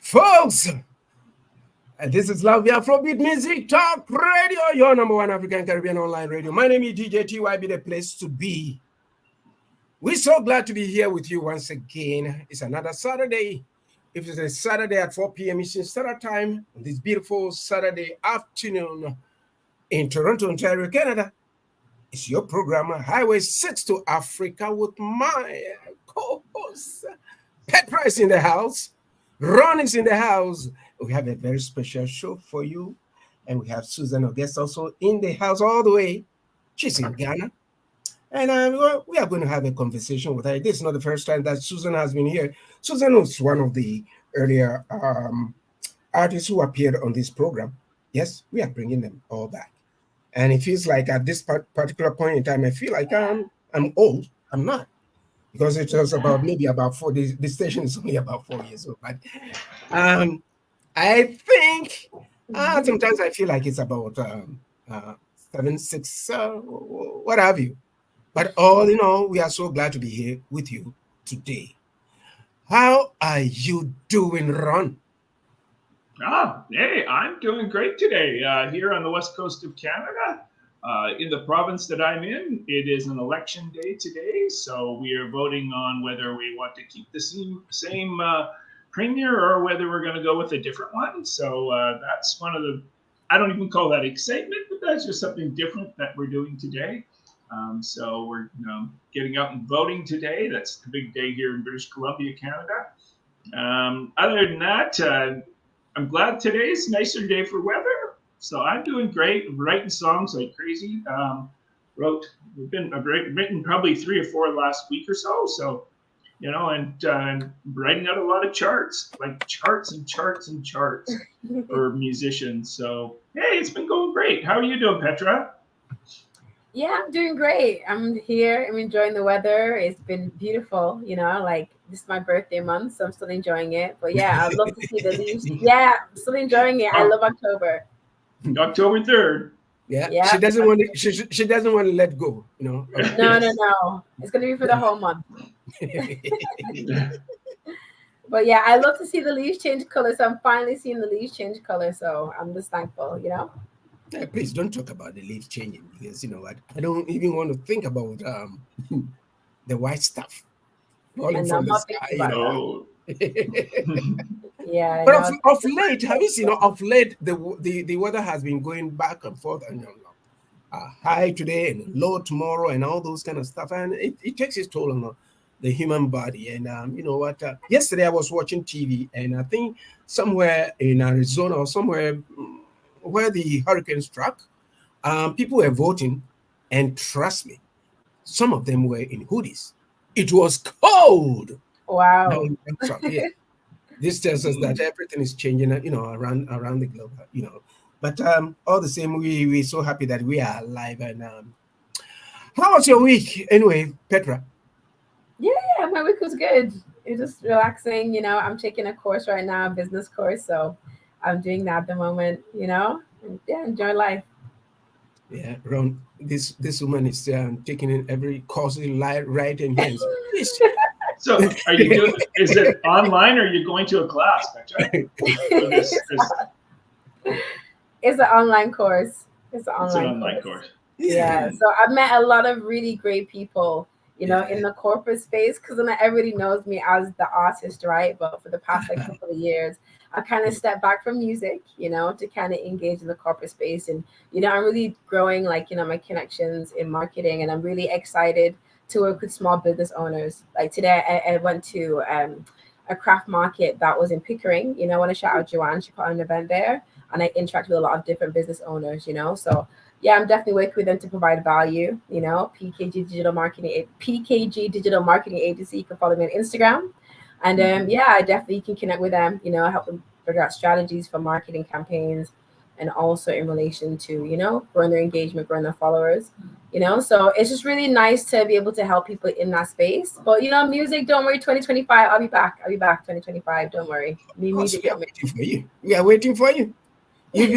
Folks, this is Love Afrobeat Music Talk Radio, your number one African Caribbean online radio. My name is DJ TYB, the place to be. We're so glad to be here with you once again. It's another Saturday. If it's a Saturday at 4 p.m. Eastern Standard Time, on this beautiful Saturday afternoon in Toronto, Ontario, Canada, it's your program, Highway 6 to Africa, with my co-host, Petraa is in the house, Ron is in the house. We have a very special show for you, and we have Susan Augustt also in the house all the way. She's in Ghana. And we are going to have a conversation with her. This is not the first time that Susan has been here. Susan was one of the earlier artists who appeared on this program. Yes, we are bringing them all back. And it feels like at this particular point in time, I feel like I'm old. I'm not. Because it was about maybe about 4 days. The station is only about 4 years old. But I think sometimes I feel like it's about 7, 6, what have you. But all in all, we are so glad to be here with you today. How are you doing, Ron? Hey, I'm doing great today. Here on the west coast of Canada, in the province that I'm in, it is an election day today. So we are voting on whether we want to keep the same premier or whether we're going to go with a different one. So that's one of the, I don't even call that excitement, but that's just something different that we're doing today. So we're getting out and voting today. That's the big day here in British Columbia, Canada. Other than that, I'm glad today's a nicer day for weather. So I'm doing great. I'm writing songs like crazy. I've written probably 3 or 4 last week or so. So, and writing out a lot of charts, like charts and charts and charts for musicians. So, hey, it's been going great. How are you doing, Petraa? Yeah, I'm doing great. I'm here. I'm enjoying the weather. It's been beautiful, like this is my birthday month, so I'm still enjoying it. But yeah, I'd love to see the leaves. Yeah, I'm still enjoying it. I love October. October 3rd. Yeah. She doesn't want to. She doesn't want to let go. No. It's gonna be for the whole month. But yeah, I love to see the leaves change color. So I'm finally seeing the leaves change color. So I'm just thankful. Yeah, please don't talk about the leaves changing, because you know what? I don't even want to think about the white stuff falling from the sky. Yeah. But of late, have you seen? Of late, the weather has been going back and forth, and high today and low tomorrow, and all those kind of stuff, and it takes its toll on the human body. And you know what? Yesterday I was watching TV, and I think somewhere in Arizona or somewhere where the hurricane struck, people were voting, and trust me, some of them were in hoodies. It was cold. Wow. Yeah. This tells us that everything is changing, around the globe, But all the same, we're so happy that we are alive. And how was your week, anyway, Petraa? Yeah, my week was good. It was just relaxing. I'm taking a course right now, a business course, so I'm doing that at the moment, and yeah, enjoy life. Yeah, Ron, this woman is taking in every course right in hands. So are you doing, is it online or are you going to a class, Petraa? It's an online course. It's an online course. Yeah. So I've met a lot of really great people, in the corporate space, because not everybody knows me as the artist, right? But for the past couple of years, I kind of stepped back from music, to kind of engage in the corporate space. And, I'm really growing, my connections in marketing. And I'm really excited to work with small business owners. Like today, I went to a craft market that was in Pickering. I want to shout out Joanne. She put on an event there. And I interact with a lot of different business owners, So yeah, I'm definitely working with them to provide value, PKG Digital Marketing Agency. You can follow me on Instagram. And I definitely can connect with them, help them figure out strategies for marketing campaigns, and also in relation to, growing their engagement, growing their followers, So it's just really nice to be able to help people in that space. But, music, don't worry, 2025, I'll be back 2025, don't worry. Music, we are waiting for you. We are waiting for you. You've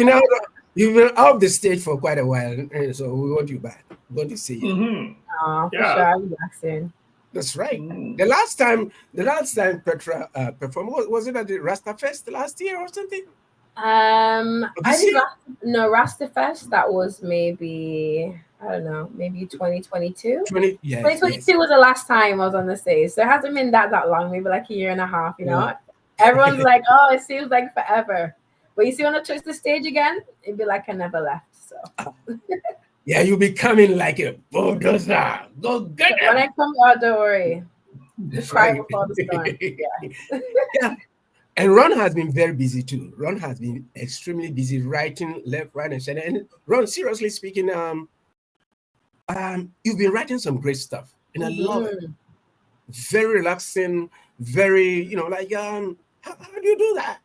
been out of the stage for quite a while, so we want you back. We want to see you. For sure, I'll be back soon. That's right. Mm. The last time Petraa performed, was it at the Rasta Fest last year or something? Or I this did year? no Rastafest. That was maybe I don't know, maybe 2022. 20, yes, yes. 2022 was the last time I was on the stage. So it hasn't been that long, maybe like a year and a half, you know. Yeah. Everyone's like, oh, it seems like forever. But you see when I touch the stage again, it'd be like I never left. So Yeah, you'll be coming like a bulldozer. Go get when him. I come out, don't worry. That's Try right. before the storm. Yeah. Yeah. And Ron has been very busy too. Ron has been extremely busy writing left, right, and center. And Ron, seriously speaking, you've been writing some great stuff, and I love it. Very relaxing, very, like how do you do that?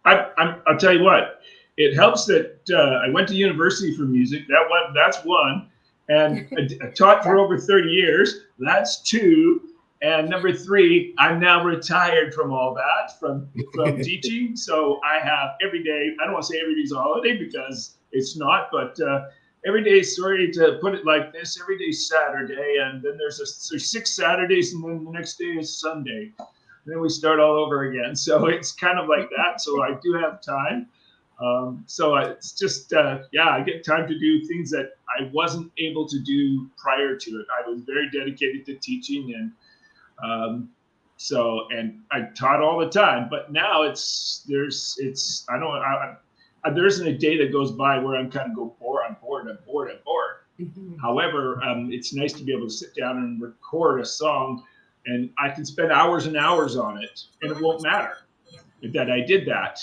I'll tell you what. It helps that I went to university for music. That's one, and I taught for over 30 years. That's two, and number three, I'm now retired from all that from teaching. So I have every day. I don't want to say every day's a holiday because it's not, but every day. Sorry to put it like this. Every day's Saturday, and then there's 6 Saturdays, and then the next day is Sunday. And then we start all over again. So it's kind of like that. So I do have time. So it's just, I get time to do things that I wasn't able to do prior to it. I was very dedicated to teaching, and and I taught all the time. But now there isn't a day that goes by where I'm kind of go bored. I'm bored. Mm-hmm. However, it's nice to be able to sit down and record a song, and I can spend hours and hours on it, and it won't matter that I did that.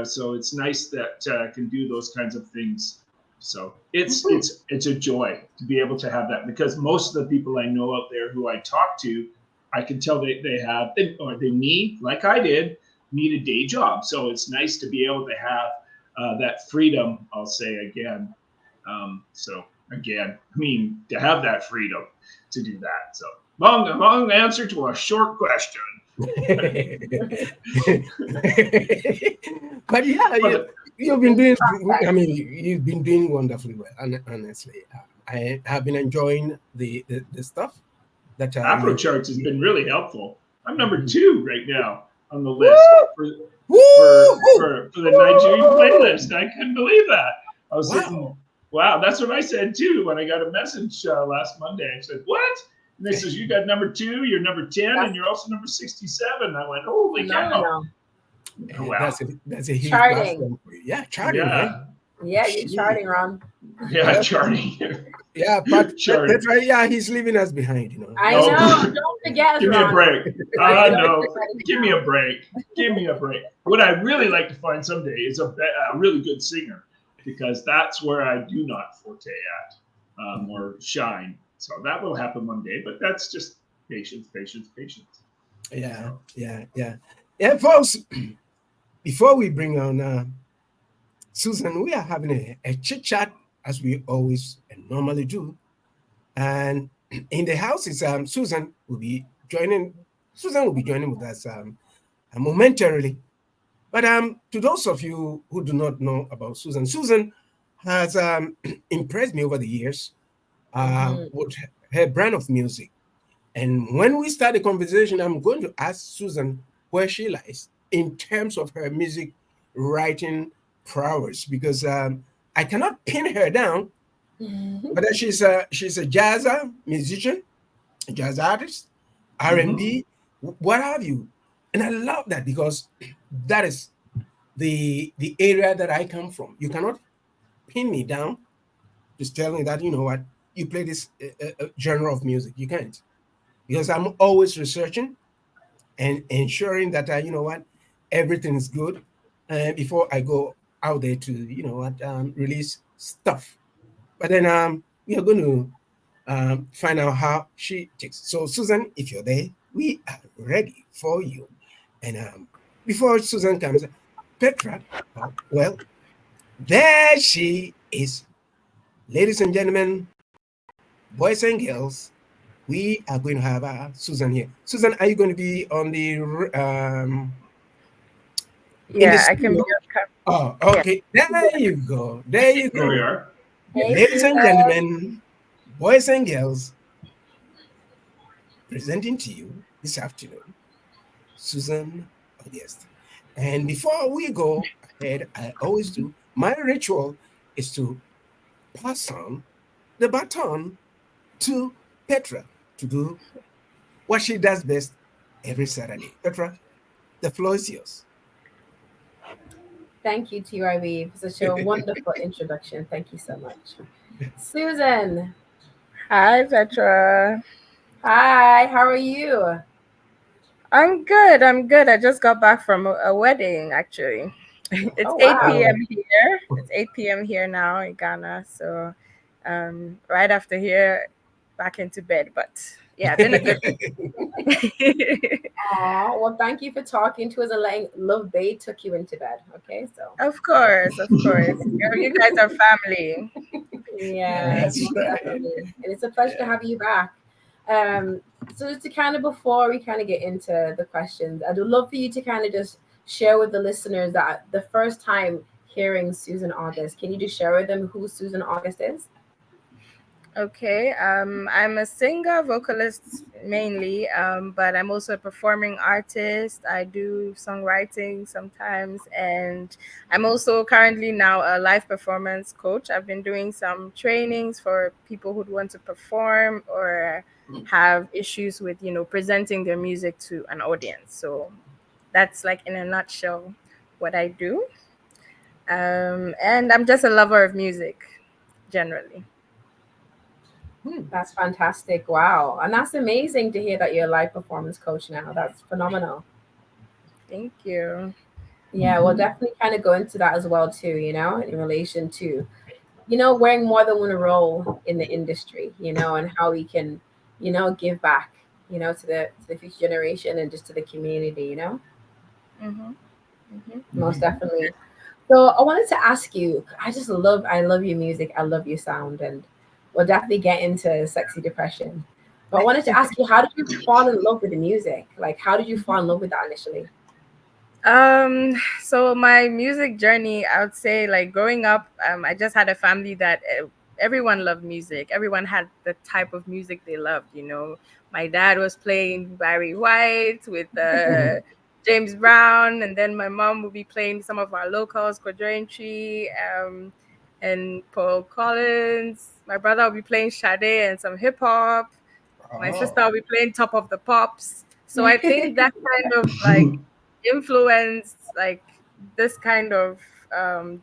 So it's nice that I can do those kinds of things. So it's a joy to be able to have that, because most of the people I know out there who I talk to, I can tell they need, like I did, need a day job. So it's nice to be able to have that freedom, I'll say again. To have that freedom to do that. So long answer to a short question. But you've been doing. I mean, you've been doing wonderfully well. Honestly, I have been enjoying the stuff that Afro Charts has been really helpful. I'm number 2 right now on the list for the Nigerian playlist. I couldn't believe that. I was thinking, wow, that's what I said too when I got a message last Monday. I said, what? And they says, you got number 2, you're number 10, and you're also number 67. I went, holy cow. No. Wow. That's a huge charting. Yeah, charting, right? Yeah, you're charting, Ron. Yeah, charting. Yeah, but that's right. Yeah, he's leaving us behind, I know. Don't forget, Give me Ron. a break. No. Give me a break. Give me a break. What I'd really like to find someday is a really good singer, because that's where I do not forte at or shine. So that will happen one day, but that's just patience. Yeah. Folks, before we bring on Susan, we are having a chit chat as we always and normally do. And in the house is Susan will be joining with us momentarily. But to those of you who do not know about Susan has impressed me over the years with her brand of music. And when we start the conversation, I'm going to ask Susan where she lies in terms of her music writing prowess, because I cannot pin her down, but she's a jazz musician, a jazz artist, R&B, what have you. And I love that, because that is the area that I come from. You cannot pin me down, just tell me that, you know what, you play this genre of music. You can't, because I'm always researching and ensuring that you know what, everything's good before I go out there to, you know what, release stuff. But then we are going to find out how she takes. So Susan, if you're there, we are ready for you. And before Susan comes, Petraa, well, there she is. Ladies and gentlemen, boys and girls, we are going to have Susan here. Susan, are you going to be on the yeah, I can be. Oh, okay. Yeah. There you go. There you go. There we are. Ladies and gentlemen, boys and girls, presenting to you this afternoon, Susan August. And before we go ahead, I always do, my ritual is to pass on the baton to Petra to do what she does best every Saturday. Petra, the floor is yours. Thank you, TYB, for such a wonderful introduction. Thank you so much. Susan, Hi, Petra. hi, how are you? I'm good. I'm good. I just got back from a wedding, actually. It's Oh, 8 wow. p.m. here. It's 8 p.m. here now in Ghana. So, right after here, back into bed. But yeah, been a good week. Aw, well, thank you for talking to us and letting Love Bay took you into bed. Okay, so Of course, of course. You guys are family. yes, That's most right. definitely. And it's a pleasure to Yeah. have you back. Um, so just to kind of before we kind of get into the questions, I'd love for you to kind of just share with the listeners that the first time hearing Susan August, can you just share with them who Susan August is? Okay, I'm a singer, vocalist mainly, but I'm also a performing artist. I do songwriting sometimes, and I'm also currently now a live performance coach. I've been doing some trainings for people who want to perform or have issues with, presenting their music to an audience. So that's like in a nutshell what I do. And I'm just a lover of music generally. Hmm. That's fantastic. Wow. And that's amazing to hear that you're a live performance coach now. That's phenomenal. Thank you. Yeah, we'll definitely kind of go into that as well too, in relation to, wearing more than one role in the industry, and how we can, give back, to the future generation and just to the community. Mm-hmm. Mm-hmm. Most Mhm. definitely. So I wanted to ask you, I love your music, I love your sound, and we'll definitely get into Sexy Depression. But I wanted to ask you, how did you fall in love with the music? Like, how did you fall in love with that initially? So my music journey, I would say, like growing up, I just had a family that everyone loved music. Everyone had the type of music they loved. My dad was playing Barry White with James Brown, and then my mom would be playing some of our locals, Tree, and Paul Collins. My brother would be playing Sade and some hip hop. My sister Oh. will be playing Top of the Pops. So I think that kind of like influenced like this kind of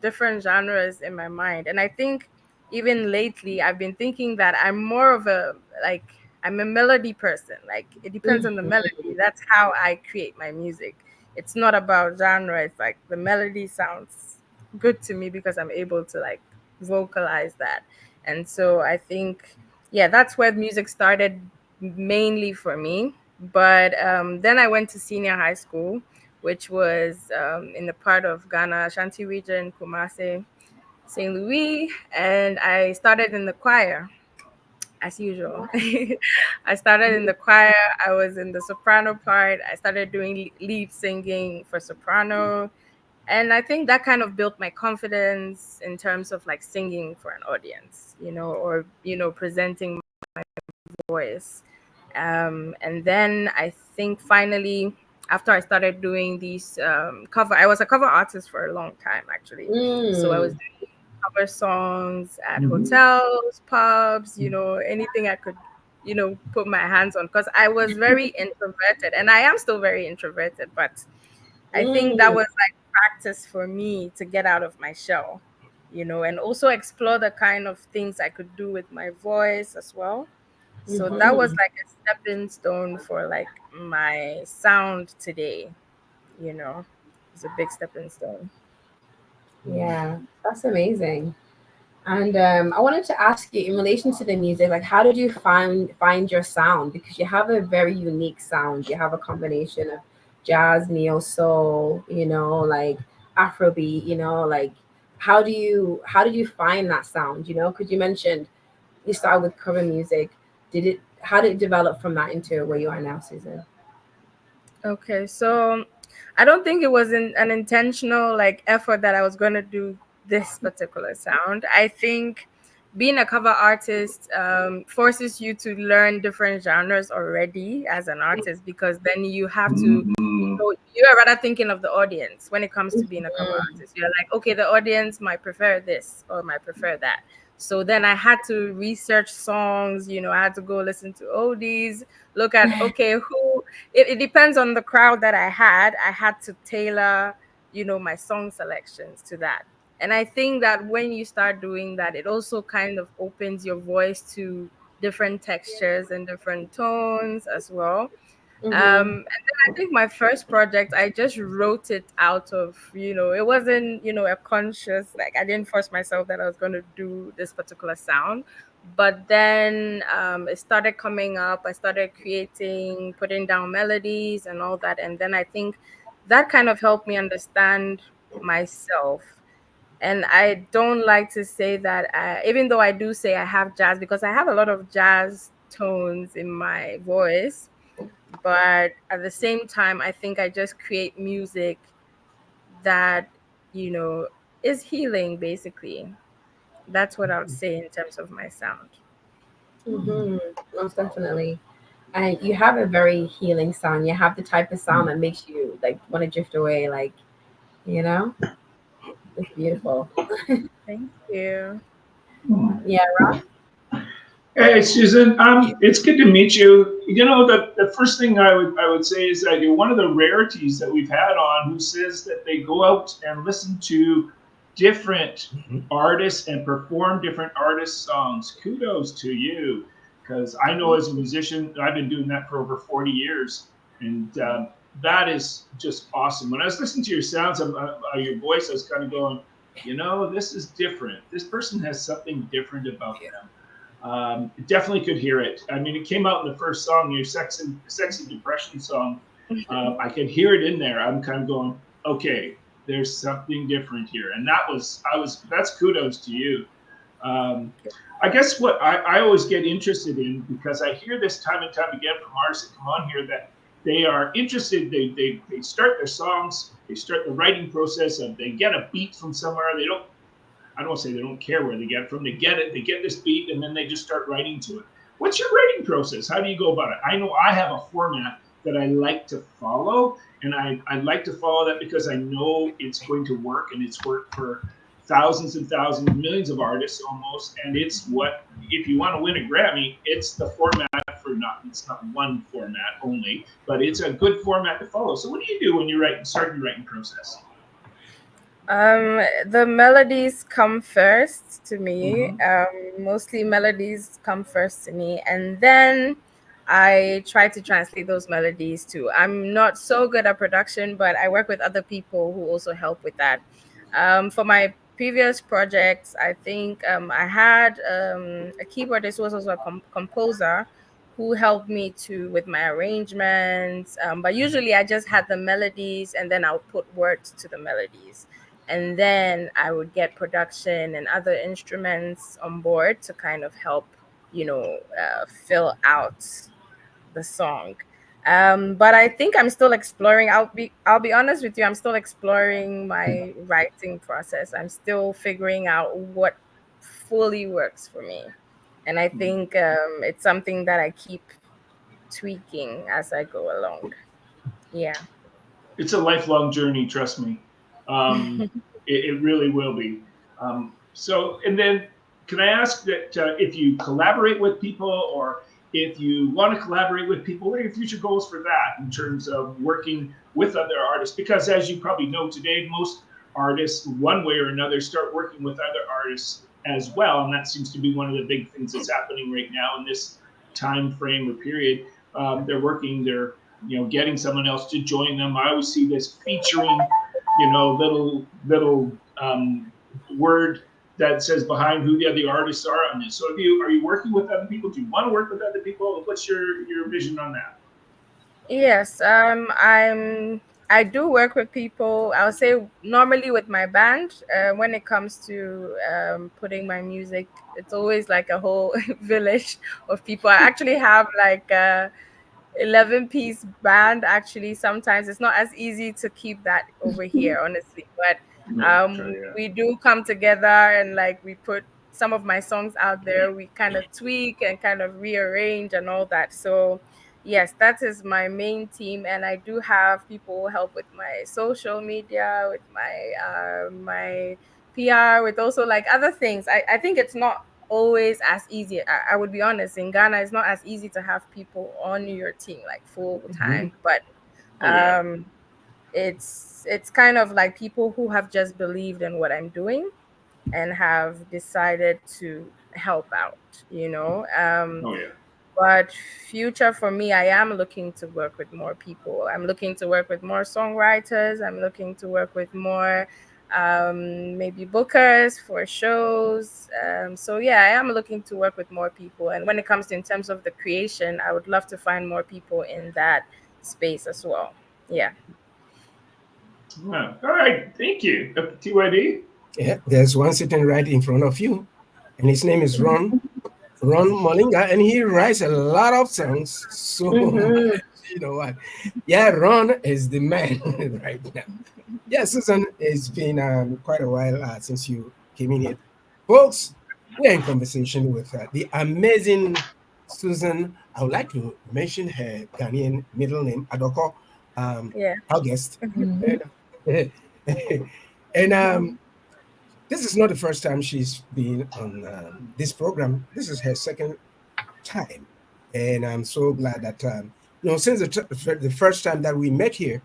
different genres in my mind. And I think even lately I've been thinking that I'm more of a like I'm a melody person. Like it depends on the melody. That's how I create my music. It's not about genre. It's like the melody sounds good to me because I'm able to like vocalize that. And so I think yeah, that's where music started mainly for me. But then I went to senior high school, which was in the part of Ghana, Ashanti region, Kumasi, St. Louis, and I started in the choir as usual. I started in the choir. I was in the soprano part. I started doing lead singing for soprano. And I think that kind of built my confidence in terms of like singing for an audience, or, presenting voice. And then I think finally, after I started doing these I was a cover artist for a long time actually. So I was Mm. doing cover songs at Mhm. hotels, pubs, anything I could, put my hands on because I was very introverted and I am still very introverted. But I think that Mm. was like practice for me to get out of my shell, and also explore the kind of things I could do with my voice as well. So that was Mhm. like a stepping stone for like my sound today, you know. It's a big stepping stone. Yeah, that's amazing. And I wanted to ask you in relation to the music, like how did you find your sound? Because you have a very unique sound. You have a combination of jazz, neo soul, like Afrobeat, like how did you find that sound? Because you mentioned you started with cover music. How did it develop from that into where you are now, Susan? Okay, so I don't think it was an intentional like effort that I was going to do this particular sound. I think being a cover artist forces you to learn different genres already as an artist, because then you have to, you're rather thinking of the audience when it comes to being a cover artist. You're like, okay, the audience might prefer this or might prefer that. So then I had to research songs, I had to go listen to oldies, look at, okay, it depends on the crowd that I had. I had to tailor, my song selections to that. And I think that when you start doing that, it also kind of opens your voice to different textures and different tones as well. And then I think my first project, I just wrote it out of, it wasn't, a conscious, like I didn't force myself that I was going to do this particular sound. But then it started coming up. I started creating, putting down melodies and all that. And then I think that kind of helped me understand myself. And I don't like to say that, even though I do say I have jazz, because I have a lot of jazz tones in my voice, but at the same time I think I just create music that is healing, basically. That's what I would say in terms of my sound. Most definitely. And you have a very healing sound. You have the type of sound that makes you like want to drift away, like, you know, it's beautiful. Thank you. Yeah, Rob? Hey, Susan. It's good to meet you. The first thing I would say is that you're one of the rarities that we've had on who says that they go out and listen to different artists and perform different artists' songs. Kudos to you, because I know as a musician, I've been doing that for over 40 years, and that is just awesome. When I was listening to your sounds, your voice, I was kind of going, this is different. This person has something different about them. Definitely could hear it. I mean, it came out in the first song, your sexy depression song. I could hear it in there. I'm kind of going, okay, there's something different here, and that's kudos to you. I guess what I always get interested in, because I hear this time and time again from artists that come on here, that they are interested. They start their songs. They start the writing process, and they get a beat from somewhere. I don't want to say they don't care where they get it from. They get it. They get this beat, and then they just start writing to it. What's your writing process? How do you go about it? I know I have a format that I like to follow, and I like to follow that because I know it's going to work, and it's worked for thousands and thousands, millions of artists almost. And it's what, if you want to win a Grammy, it's the format it's not one format only, but it's a good format to follow. So what do you do when you start your writing process? The melodies come first to me. Mostly melodies come first to me, and then I try to translate those melodies too. I'm not so good at production, but I work with other people who also help with that. For my previous projects, I think I had a keyboardist who was also a composer who helped me to with my arrangements. But usually I just had the melodies, and then I'll put words to the melodies, and then I would get production and other instruments on board to kind of help, fill out the song. But I think I'm still exploring. I'll be honest with you. I'm still exploring my writing process. I'm still figuring out what fully works for me, and I think it's something that I keep tweaking as I go along. Yeah. It's a lifelong journey, trust me. It really will be. And then can I ask that if you collaborate with people, or if you want to collaborate with people, what are your future goals for that in terms of working with other artists? Because as you probably know today, most artists, one way or another, start working with other artists as well. And that seems to be one of the big things that's happening right now in this time frame or period. They're getting someone else to join them. I always see this featuring, little word that says behind who the other artists are on this. So are you working with other people? Do you want to work with other people? What's your vision on that? Yes, I do work with people. I'll say normally with my band. When it comes to putting my music, it's always like a whole village of people. I actually have like a 11-piece band. Actually, sometimes it's not as easy to keep that over here, honestly. But No, try, yeah. we do come together, and like we put some of my songs out there, we kind of tweak and kind of rearrange and all that. So yes, that is my main team, and I do have people who help with my social media, with my PR, with also like other things. I think it's not always as easy. I would be honest, in Ghana it's not as easy to have people on your team like full time, but Oh yeah. it's kind of like people who have just believed in what I'm doing and have decided to help out, you know. Oh yeah. But future for me, I am looking to work with more people. I'm looking to work with more songwriters. I'm looking to work with more maybe bookers for shows. So yeah, I am looking to work with more people. And when it comes to in terms of the creation, I would love to find more people in that space as well. Yeah. Wow. All right. Thank you, TYD. Yeah, there's one sitting right in front of you, and his name is Ron Molinga, and he writes a lot of songs. So you know what? Yeah, Ron is the man right now. Yeah, Susan, it's been quite a while since you came in here. Folks, we're in conversation with the amazing Susan. I would like to mention her Ghanaian middle name, Adoko Yeah. August. And this is not the first time she's been on this program. This is her second time. And I'm so glad that, since the first time that we met here,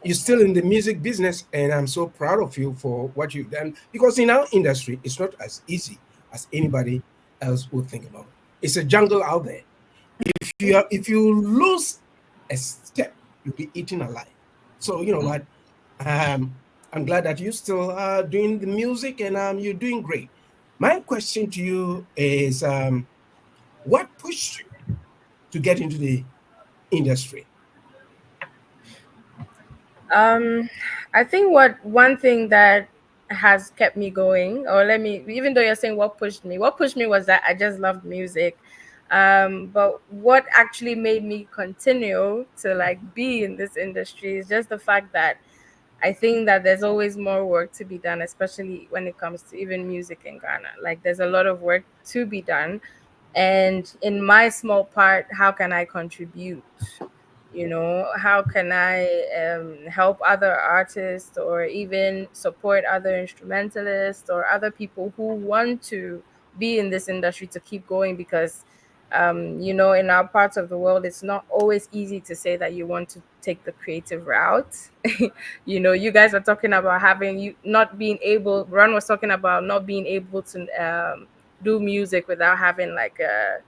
you're still in the music business, and I'm so proud of you for what you've done. Because in our industry, it's not as easy as anybody else would think about. It's a jungle out there. If you lose a step, you'll be eaten alive. So you know what? I'm glad that you still are doing the music, and you're doing great. My question to you is, what pushed you to get into the industry? Um, I think what one thing that has kept me going, or let me, even though you're saying what pushed me was that I just loved music. But what actually made me continue to like be in this industry is just the fact that I think that there's always more work to be done, especially when it comes to even music in Ghana. Like there's a lot of work to be done. And in my small part, how can I contribute? How can I help other artists or even support other instrumentalists or other people who want to be in this industry to keep going? Because in our parts of the world, it's not always easy to say that you want to take the creative route. You guys are talking about having you not being able, Ron was talking about not being able to do music without having like a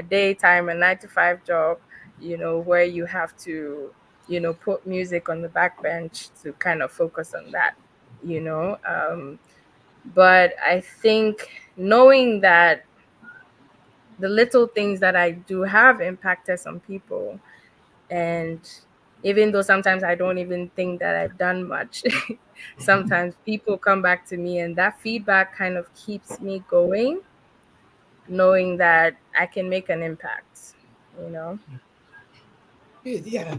daytime, a 9 to 5 job, where you have to, put music on the back bench to kind of focus on that, you know. But I think knowing that the little things that I do have impacted some people, and even though sometimes I don't even think that I've done much, sometimes people come back to me, and that feedback kind of keeps me going, knowing that I can make an impact, you know. Yeah,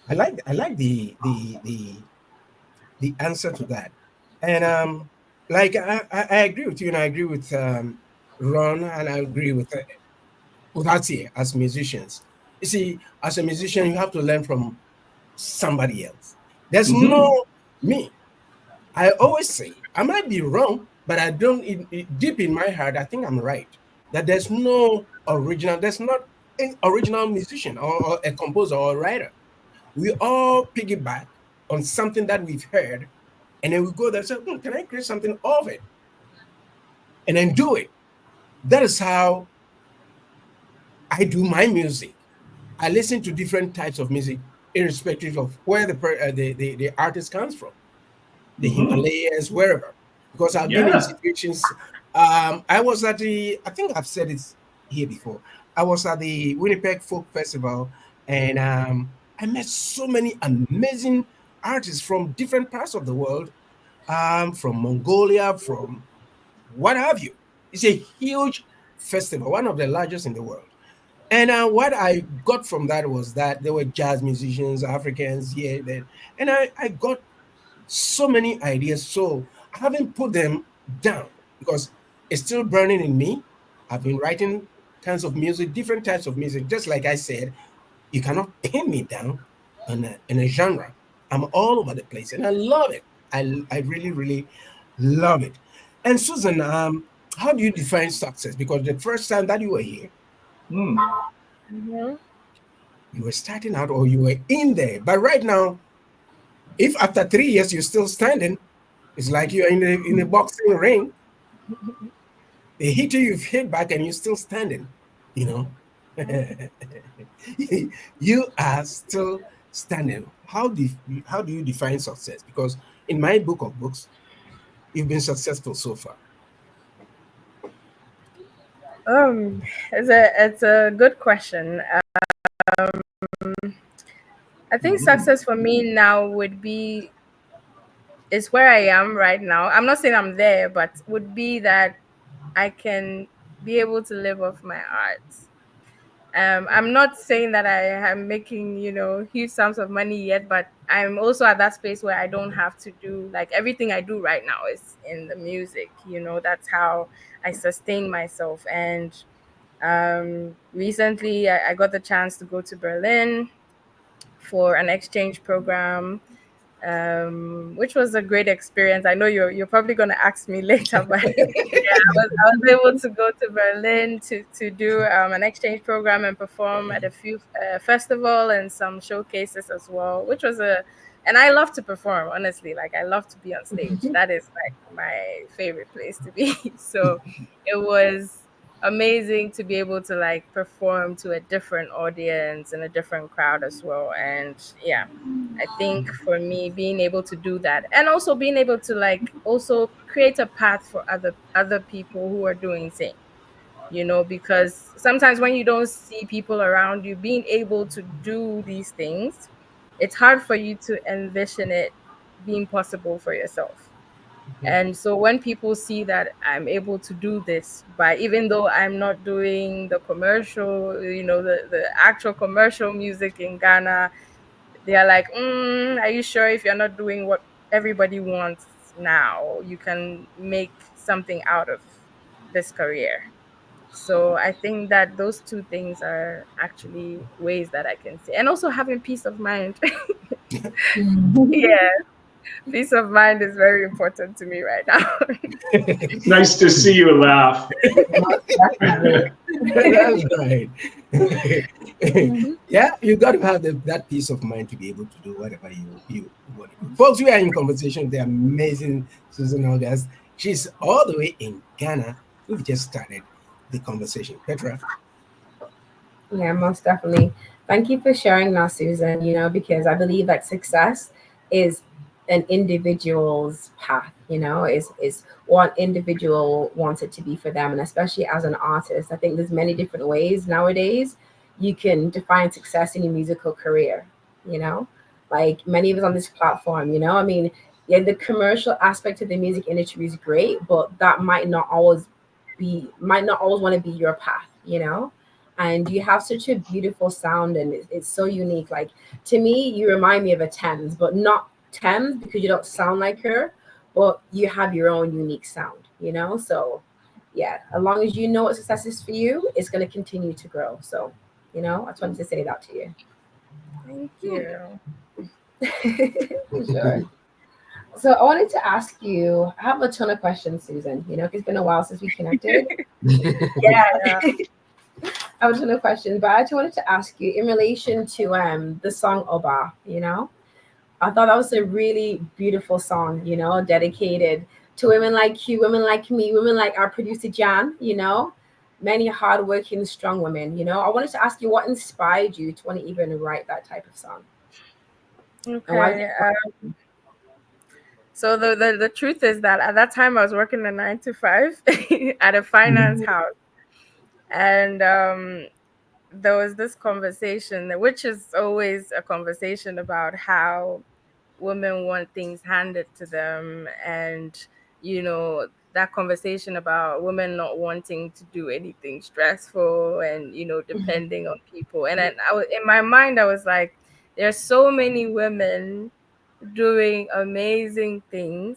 I like the answer to that, and like I agree with you, and I agree with Ron, and I agree with Atie as musicians. You see, as a musician, you have to learn from somebody else. There's no me. I always say I might be wrong, but I don't. Deep in my heart, I think I'm right. That there's no original. There's not an original musician or a composer or a writer. We all piggyback on something that we've heard, and then we go there and say, can I create something of it? And then do it. That is how I do my music. I listen to different types of music, irrespective of where the artist comes from, the Himalayas, wherever. Because I've been in Yeah. situations. I was at I think I've said it here before. I was at the Winnipeg Folk Festival, and I met so many amazing artists from different parts of the world, from Mongolia, from what have you. It's a huge festival, one of the largest in the world. And what I got from that was that there were jazz musicians, Africans here, then, and I got so many ideas. So I haven't put them down because It's still burning in me. I've been writing kinds of music, different types of music. Just like I said, you cannot pin me down in a genre. I'm all over the place, and I love it. I really, really love it. And Susan, how do you define success? Because the first time that you were here, Hmm. Mhm. you were starting out or you were in there. But right now, if after 3 years you're still standing, it's like you're in a boxing ring. They hit you, you've hit back, and you're still standing. You know, you are still standing. How do you define success? Because in my book of books, you've been successful so far. Um, it's a good question. I think Mhm. success for me now would be is where I am right now. I'm not saying I'm there, but would be that I can be able to live off my art. I'm not saying that I am making, huge sums of money yet, but I'm also at that space where I don't have to do like everything I do right now is in the music. That's how I sustain myself. And recently, I got the chance to go to Berlin for an exchange program, which was a great experience. I know you're probably going to ask me later, but I was able to go to Berlin to do an exchange program and perform at a few festival and some showcases as well, which was and I love to perform, honestly. Like, I love to be on stage. That is like my favorite place to be. So it was amazing to be able to like perform to a different audience and a different crowd as well. And yeah, I think for me, being able to do that and also being able to like also create a path for other people who are doing same, because sometimes when you don't see people around you being able to do these things, it's hard for you to envision it being possible for yourself. And so when people see that I'm able to do this by, even though I'm not doing the commercial, the actual commercial music in Ghana, they are like, are you sure if you're not doing what everybody wants now, you can make something out of this career? So I think that those two things are actually ways that I can say. And also having peace of mind. Yeah, peace of mind is very important to me right now. It's nice to see you laugh. Most definitely. That's right. Mhm. Yeah, you got to have that peace of mind to be able to do whatever you want to do. Folks, we are in conversation with the amazing Susan August. She's all the way in Ghana. We've just started the conversation. Petra. Yeah, most definitely. Thank you for sharing that, Susan, because I believe that success is an individual's path, is what individual wants it to be for them. And especially as an artist, I think there's many different ways nowadays you can define success in your musical career, you know, like many of us on this platform, I mean, yeah, the commercial aspect of the music industry is great, but that might not always want to be your path, and you have such a beautiful sound, and it's so unique. Like, to me, you remind me of a Thames, but not Thames because you don't sound like her, but you have your own unique sound, so yeah, as long as you know what success is for you, it's going to continue to grow. So I just wanted to say that to you. Thank you. For sure. So I wanted to ask you, I have a ton of questions, Susan, 'cause it's been a while since we connected. Yeah. Yeah. I have a ton of questions, but I actually wanted to ask you in relation to the song Oba, I thought that was a really beautiful song, dedicated to women like you, women like me, women like our producer Jan, many hardworking, strong women, I wanted to ask you what inspired you to want to even write that type of song. And why did Okay. So the truth is that at that time I was working a 9 to 5 at a finance Mhm. house, and there was this conversation, which is always a conversation about how women want things handed to them, and that conversation about women not wanting to do anything stressful and depending on people. And then in my mind I was like, there's so many women doing amazing things,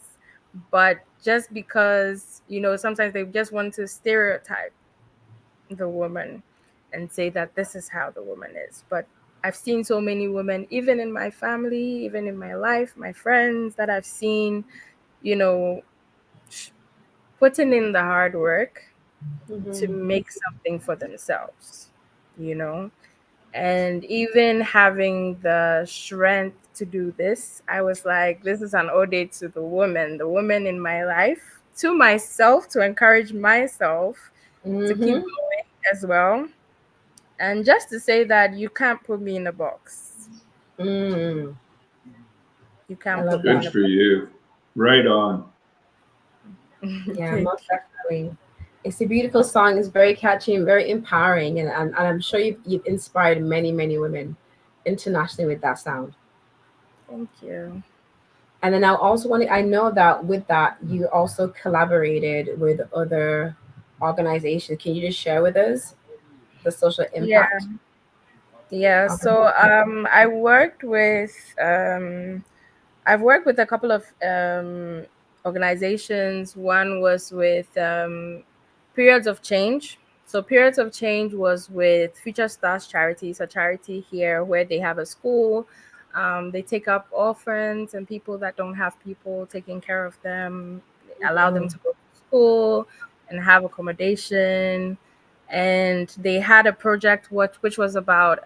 but just because, sometimes they just want to stereotype the woman and say that this is how the woman is. But I've seen so many women, even in my family, even in my life, my friends that I've seen, you know, putting in the hard work to Mm-hmm. make something for themselves, you know, and even having the strength to do this. I was like, this is an ode to the woman in my life, to myself, to encourage myself to keep Mm-hmm. going as well. And just to say that you can't put me in a box. Mm. You I can't love put me Good in that. a for you. Right on. box. Yeah, Thank most definitely. It's a beautiful song. It's very catchy and very empowering, and I'm sure you've inspired many, many women internationally with that sound. thank you. And then I also wanted, I know that with that, you also collaborated with other organizations. Can you just share with us the social Yeah, impact? yeah. Okay. So um I've worked with a couple of organizations. One was with Periods of Change. So Periods of Change was with Future Stars Charities, a charity here where they have a school. They take up orphans and people that don't have people taking care of them, allow them Mm, to go to school and have accommodation. And they had a project which was about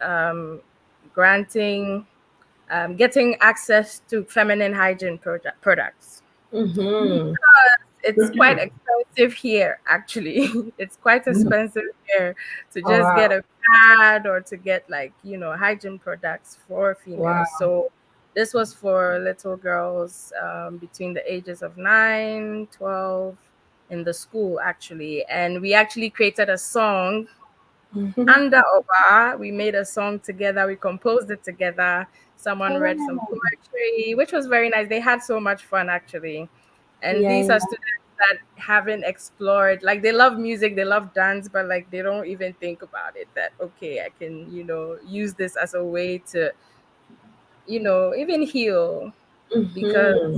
granting getting access to feminine hygiene products. mm-hmm. It's Good quite deal. expensive here, actually. It's quite Mm. expensive here to Oh, just get wow. a pad or to get, like, hygiene products for Wow. females. So this was for little girls between the ages of 9, 12 in the school, actually. And we actually created a song Mhm. under Oba. We made a song together. We composed it together. Someone read some Oh, poetry, which was very nice. They had so much fun, actually. And yeah, these are yeah. students that haven't explored, like, they love music, they love dance, but like they don't even think about it that, okay, I can, use this as a way to, even heal, because Mm-hmm.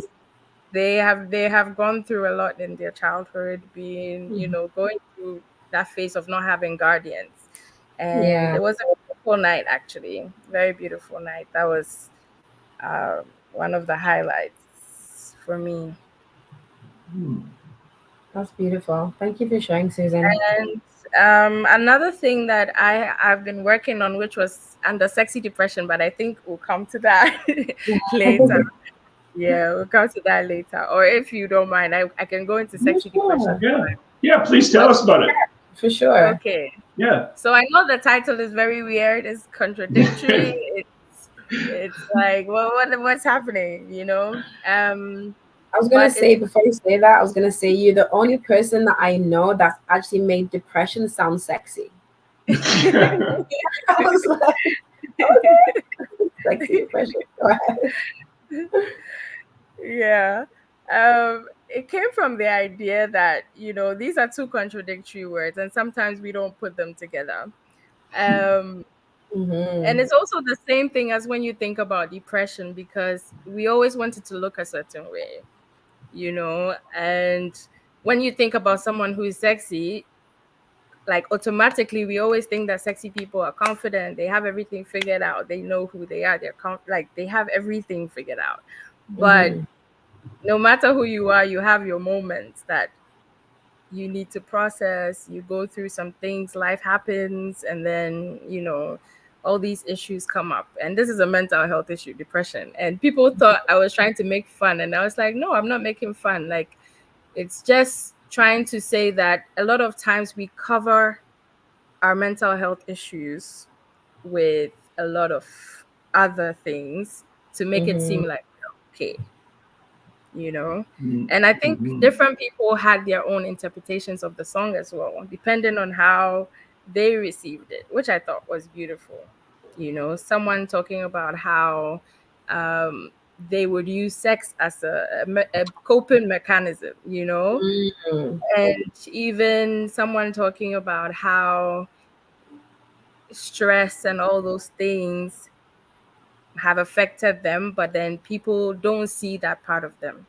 they have gone through a lot in their childhood, being, Mm-hmm. going through that phase of not having guardians. And Yeah, it was a beautiful night, actually, very beautiful night. That was one of the highlights for me. Mm. that's beautiful. Thank you for sharing, Susan. And another thing that I've been working on, which was under sexy depression, but I think we'll come to that later. Yeah, we'll come to that later. Or if you don't mind, I can go into Yeah, sexy depression. sure. Yeah. Yeah. Please tell But us about it. For sure. okay. Yeah. So I know the title is very weird. It's contradictory. It's like, well, what's happening? I was gonna But say it's before you say that, I was gonna say you're the only person that I know that's actually made depression sound sexy. I was like, okay, sexy depression. Go ahead. yeah. It came from the idea that, these are two contradictory words, and sometimes we don't put them together. Um, Mm-hmm. and it's also the same thing as when you think about depression, because we always want it to look a certain way, and when you think about someone who is sexy, like, automatically we always think that sexy people are confident, they have everything figured out, they know who they are, like, they have everything figured out. But Mm-hmm. no matter who you are, you have your moments that you need to process. You go through some things, life happens, and then, all these issues come up. And this is a mental health issue, depression. And people thought I was trying to make fun. And I was like, no, I'm not making fun. Like, it's just trying to say that a lot of times we cover our mental health issues with a lot of other things to make it Mm-hmm. seem like we're okay, you know Mm. and I think Mhm. different people had their own interpretations of the song as well, depending on how they received it, which I thought was beautiful. Someone talking about how um they would use sex as a coping mechanism, Mm-hmm. and even someone talking about how stress and all those things have affected them, but then people don't see that part of them.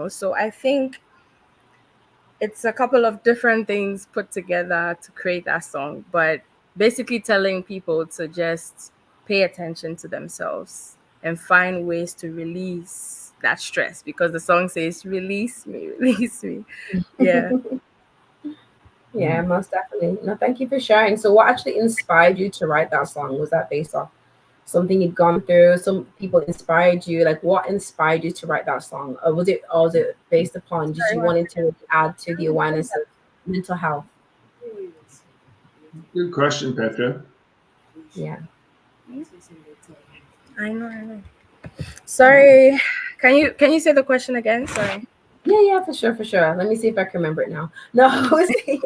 So I think it's a couple of different things put together to create that song, but basically telling people to just pay attention to themselves and find ways to release that stress, because the song says release me, release me. Yeah. Yeah, most definitely. No, thank you for sharing. So, what actually inspired you to write that song? Was that based off something you'd gone through? Some people inspired you. Like, what inspired you to write that song? Or was it based upon just Sorry, you one wanting to second. add to the awareness of mental health? Good question, Petra. Yeah. I know. Sorry. Can you say the question again? Sorry. Yeah, for sure, for sure. Let me see if I can remember it now. No, I was saying,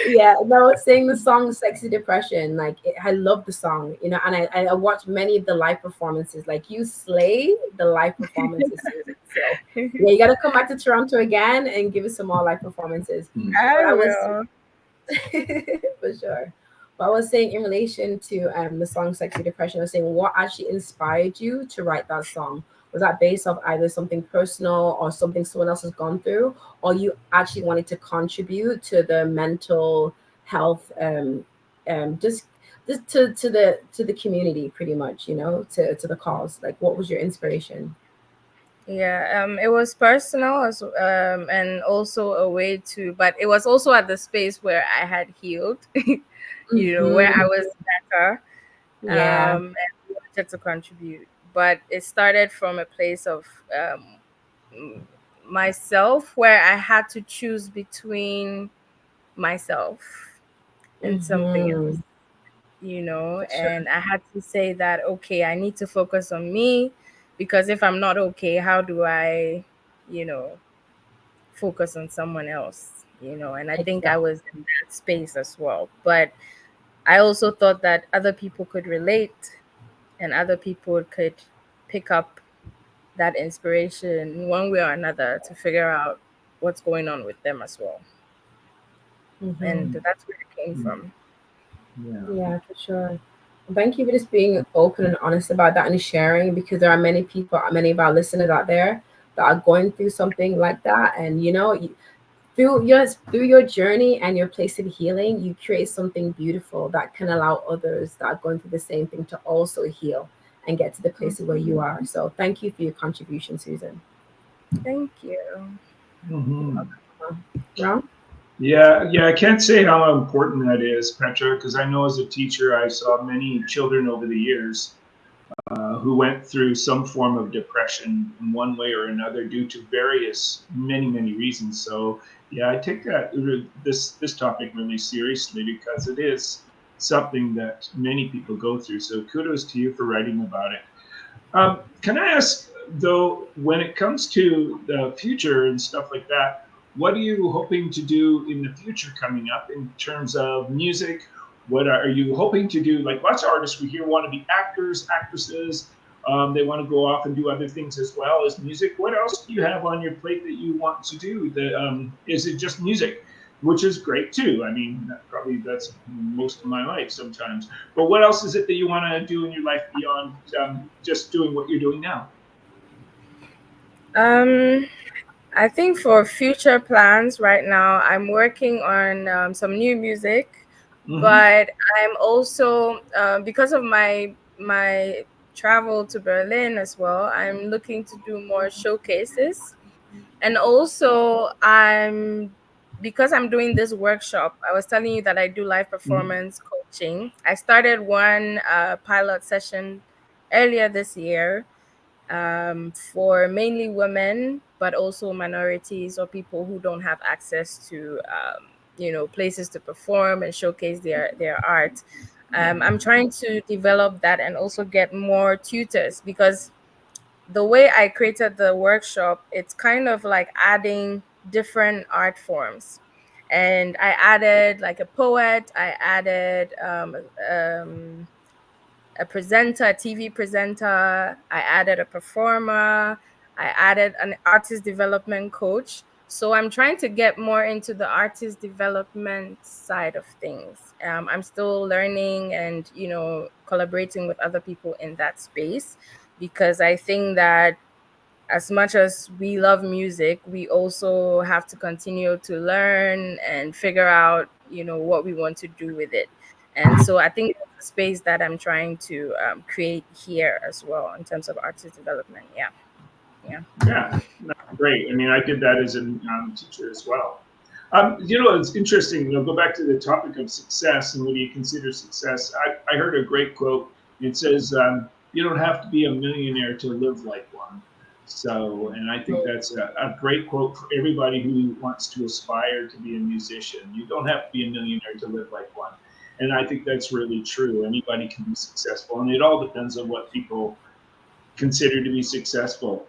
yeah, no, I was saying the song "Sexy Depression." Like, I love the song, and I watched many of the live performances. Like, you slay the live performances, Susan. So, yeah, you got to come back to Toronto again and give us some more live performances. I But I was will. for sure. But I was saying in relation to the song "Sexy Depression," I was saying what actually inspired you to write that song. Was that based off either something personal or something someone else has gone through, or you actually wanted to contribute to the mental health, just to the community, pretty much, to the cause? Like, what was your inspiration? Yeah, it was personal and also a way to, but it was also at the space where I had healed, where I Hmm. was better, Yeah. and wanted to contribute. But it started from a place of m- myself, where I had to choose between myself and something Hmm. else, For sure. and I had to say that, okay, I need to focus on me, because if I'm not okay, how do I, you know, focus on someone else, and I think I Exactly. was in that space as well. But I also thought that other people could relate and other people could pick up that inspiration in one way or another to figure out what's going on with them as well. And Hmm. that's where it came Mm, from. yeah. Yeah, for sure. Thank you for just being open and honest about that and sharing, because there are many people, many of our listeners out there that are going through something like that. And through your journey and your place of healing, you create something beautiful that can allow others that are going through the same thing to also heal and get to the place of where you are. So thank you for your contribution, Susan. Thank you. Hmm. Ron? Yeah, I can't say how important that is, Petra, because I know as a teacher, I saw many children over the years who went through some form of depression in one way or another due to many reasons. So yeah, I take this topic really seriously because it is something that many people go through. So kudos to you for writing about it. Can I ask though, when it comes to the future and stuff like that, what are you hoping to do in the future coming up in terms of music? What are you hoping to do? Like lots of artists we hear want to be actors, actresses. They want to go off and do other things as well as music. What else do you have on your plate that you want to do? Is it just music, which is great too? I mean, that's most of my life sometimes. But what else is it that you want to do in your life beyond just doing what you're doing now? Um, I think for future plans right now, I'm working on some new music, Mm-hmm. but I'm also because of my travel to Berlin as well. I'm looking to do more showcases, and also because I'm doing this workshop. I was telling you that I do live Mm-hmm. performance coaching. I started one pilot session earlier this year for mainly women, but also minorities or people who don't have access to, places to perform and showcase their art. I'm trying to develop that and also get more tutors, because the way I created the workshop, it's kind of like adding different art forms. And I added like a poet, I added um, a presenter, a TV presenter. I added a performer. I added an artist development coach. So I'm trying to get more into the artist development side of things. I'm still learning and, collaborating with other people in that space, because I think that as much as we love music, we also have to continue to learn and figure out, what we want to do with it. And so I think that's a space that I'm trying to create here as well in terms of artist development. Yeah. Yeah, that's great. I mean, I did that as a teacher as well. It's interesting. Go back to the topic of success and what do you consider success. I heard a great quote. It says, "You don't have to be a millionaire to live like one." So, and I think that's a great quote for everybody who wants to aspire to be a musician. You don't have to be a millionaire to live like one. And I think that's really true. Anybody can be successful, and it all depends on what people consider to be successful.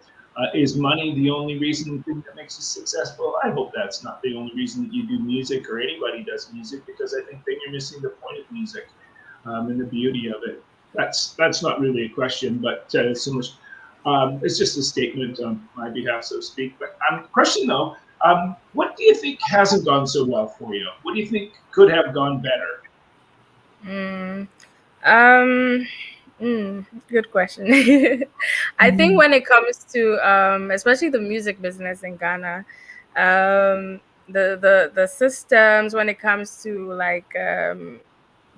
Is money the only reason that makes us successful? I hope that's not the only reason that you do music or anybody does music, because I think then you're missing the point of music and the beauty of it. That's not really a question, but so much. It's just a statement on my behalf, so to speak. But question though, what do you think hasn't gone so well for you? What do you think could have gone better? Good question. I think when it comes to especially the music business in Ghana, the systems when it comes to like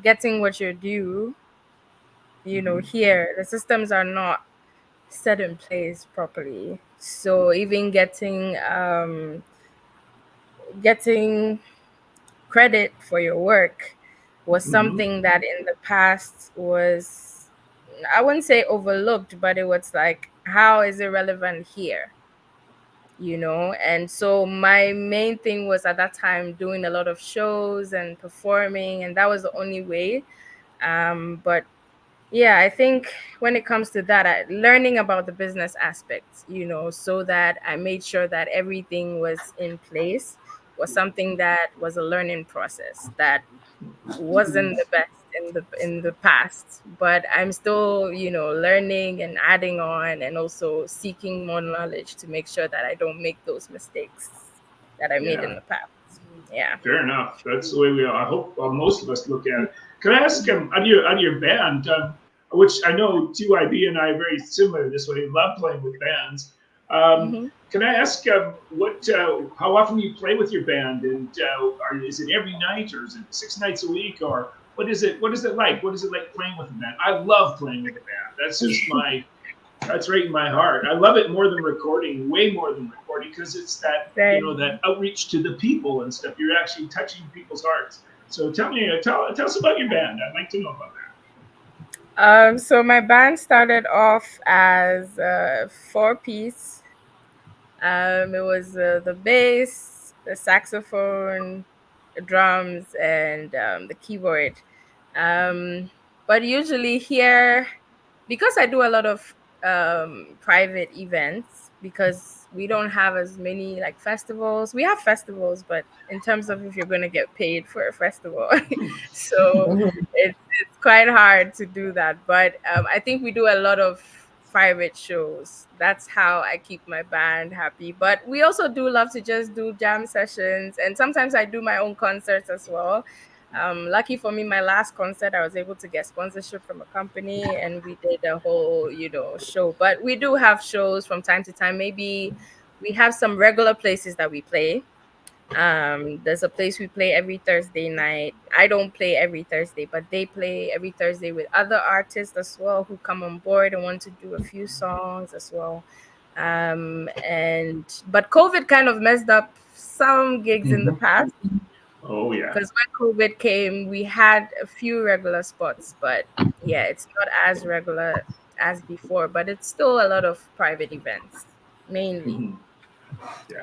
getting what you're due, here the systems are not set in place properly. So even getting credit for your work was something that in the past was, I wouldn't say overlooked, but it was like, how is it relevant here? And so my main thing was at that time doing a lot of shows and performing, and that was the only way. But yeah, I think when it comes to that, learning about the business aspects, so that I made sure that everything was in place was something that was a learning process that wasn't the best in the past, but I'm still, learning and adding on and also seeking more knowledge to make sure that I don't make those mistakes that I made in the past. Yeah. Fair enough. That's the way we are. I hope most of us look at it. Can I ask on your band, which I know TYB and I are very similar this way, love playing with bands. Can I ask how often you play with your band, and is it every night, or is it 6 nights a week, or what is it? What is it like? What is it like playing with a band? I love playing with a band. That's just that's right in my heart. I love it more than recording, way more than recording, because it's that that outreach to the people and stuff. You're actually touching people's hearts. So tell us about your band. I'd like to know about that. So my band started off as a 4-piece. It was the bass, the saxophone, the drums, and the keyboard. But usually here, because I do a lot of private events, because we don't have as many like festivals. We have festivals, but in terms of if you're going to get paid for a festival, so it's quite hard to do that. But I think we do a lot of private shows. That's how I keep my band happy. But we also do love to just do jam sessions, and sometimes I do my own concerts as well. Lucky for me, my last concert, I was able to get sponsorship from a company, and we did a whole, show. But we do have shows from time to time. Maybe we have some regular places that we play. There's a place we play every Thursday night. I don't play every Thursday, but they play every Thursday with other artists as well who come on board and want to do a few songs as well. But COVID kind of messed up some gigs in the past. Oh yeah. Because when COVID came, we had a few regular spots, but yeah, it's not as regular as before, but it's still a lot of private events, mainly.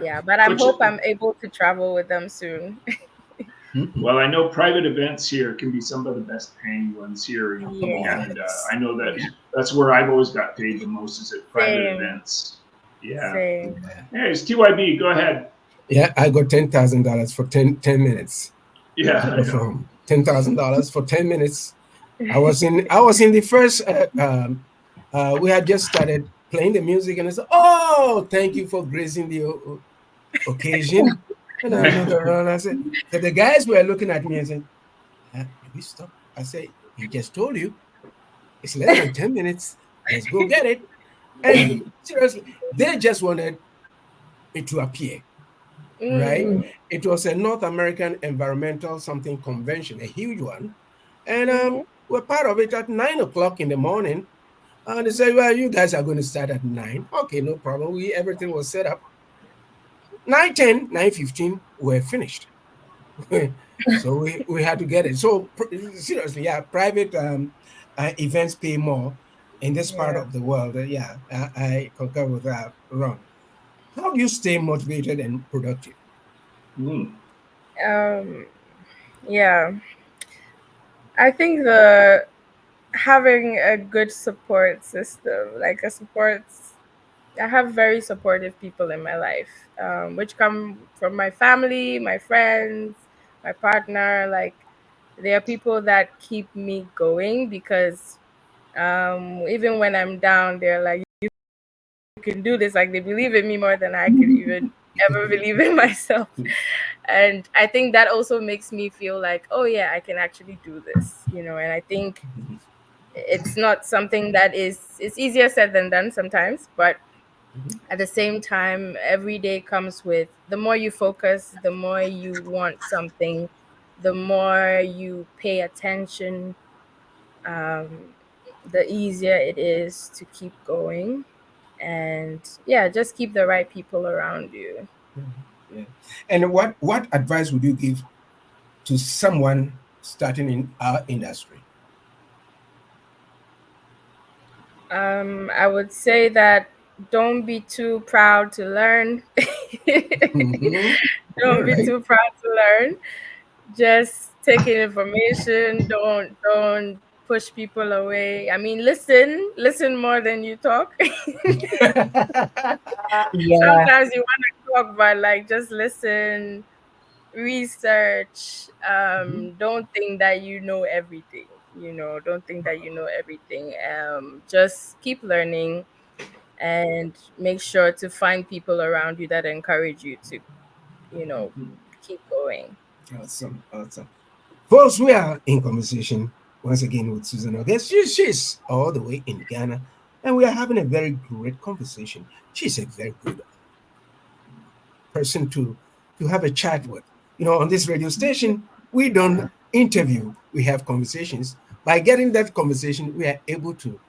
Yeah, but I hope I'm able to travel with them soon. Well, I know private events here can be some of the best paying ones here in Canada. I know that's where I've always got paid the most, is at private events. Yeah. Hey, it's TYB. Go ahead. Yeah, I got $10,000 for 10 minutes. Yeah, $10,000 for 10 minutes. I was in the first. We had just started playing the music, and I said, "Oh, thank you for gracing the occasion." And I looked around. I said, so the guys were looking at me and saying, "Did we stop?" I said, "He just told you it's less than 10 minutes. Let's go get it." And seriously, they just wanted it to appear, right? Mm. It was a North American environmental something convention, a huge one. And Mhm. we're part of it at 9 o'clock in the morning. And they said, well, you guys are going to start at 9. Okay, no problem. Everything was set up. 9:10, 9:15, we're finished. So we had to get it. So seriously, yeah, private events pay more in this part Yeah. of the world. Yeah, I concur with that, Ron. How do you stay motivated and productive? Mm. Um, yeah. I think the having a good support system, like a support, I have very supportive people in my life, which come from my family, my friends, my partner. Like, they are people that keep me going because even when I'm down, they're like, you can do this. Like, they believe in me more than I could even ever believe in myself. And I think that also makes me feel like, oh yeah, I can actually do this, and I think it's not something that it's easier said than done sometimes, but at the same time, every day comes with the more you focus, the more you want something, the more you pay attention, um, the easier it is to keep going. And yeah, just keep the right people around you. Yeah. And what advice would you give to someone starting in our industry? I would say that don't be too proud to learn. Mhm. All Don't be right. too proud to learn. Just take in information. Don't push people away. I mean, listen more than you talk. Yeah. Sometimes you want to talk, but like just listen, research. Mhm. Don't think that you know everything. Don't think that you know everything. Just keep learning and make sure to find people around you that encourage you to, you know, keep going. Awesome, awesome. Folks, we are in conversation once again with Susan August. She's all the way in Ghana, and we are having a very great conversation. She's a very good person to have a chat with. On this radio station, we don't interview, we have conversations. By getting that conversation, we are able to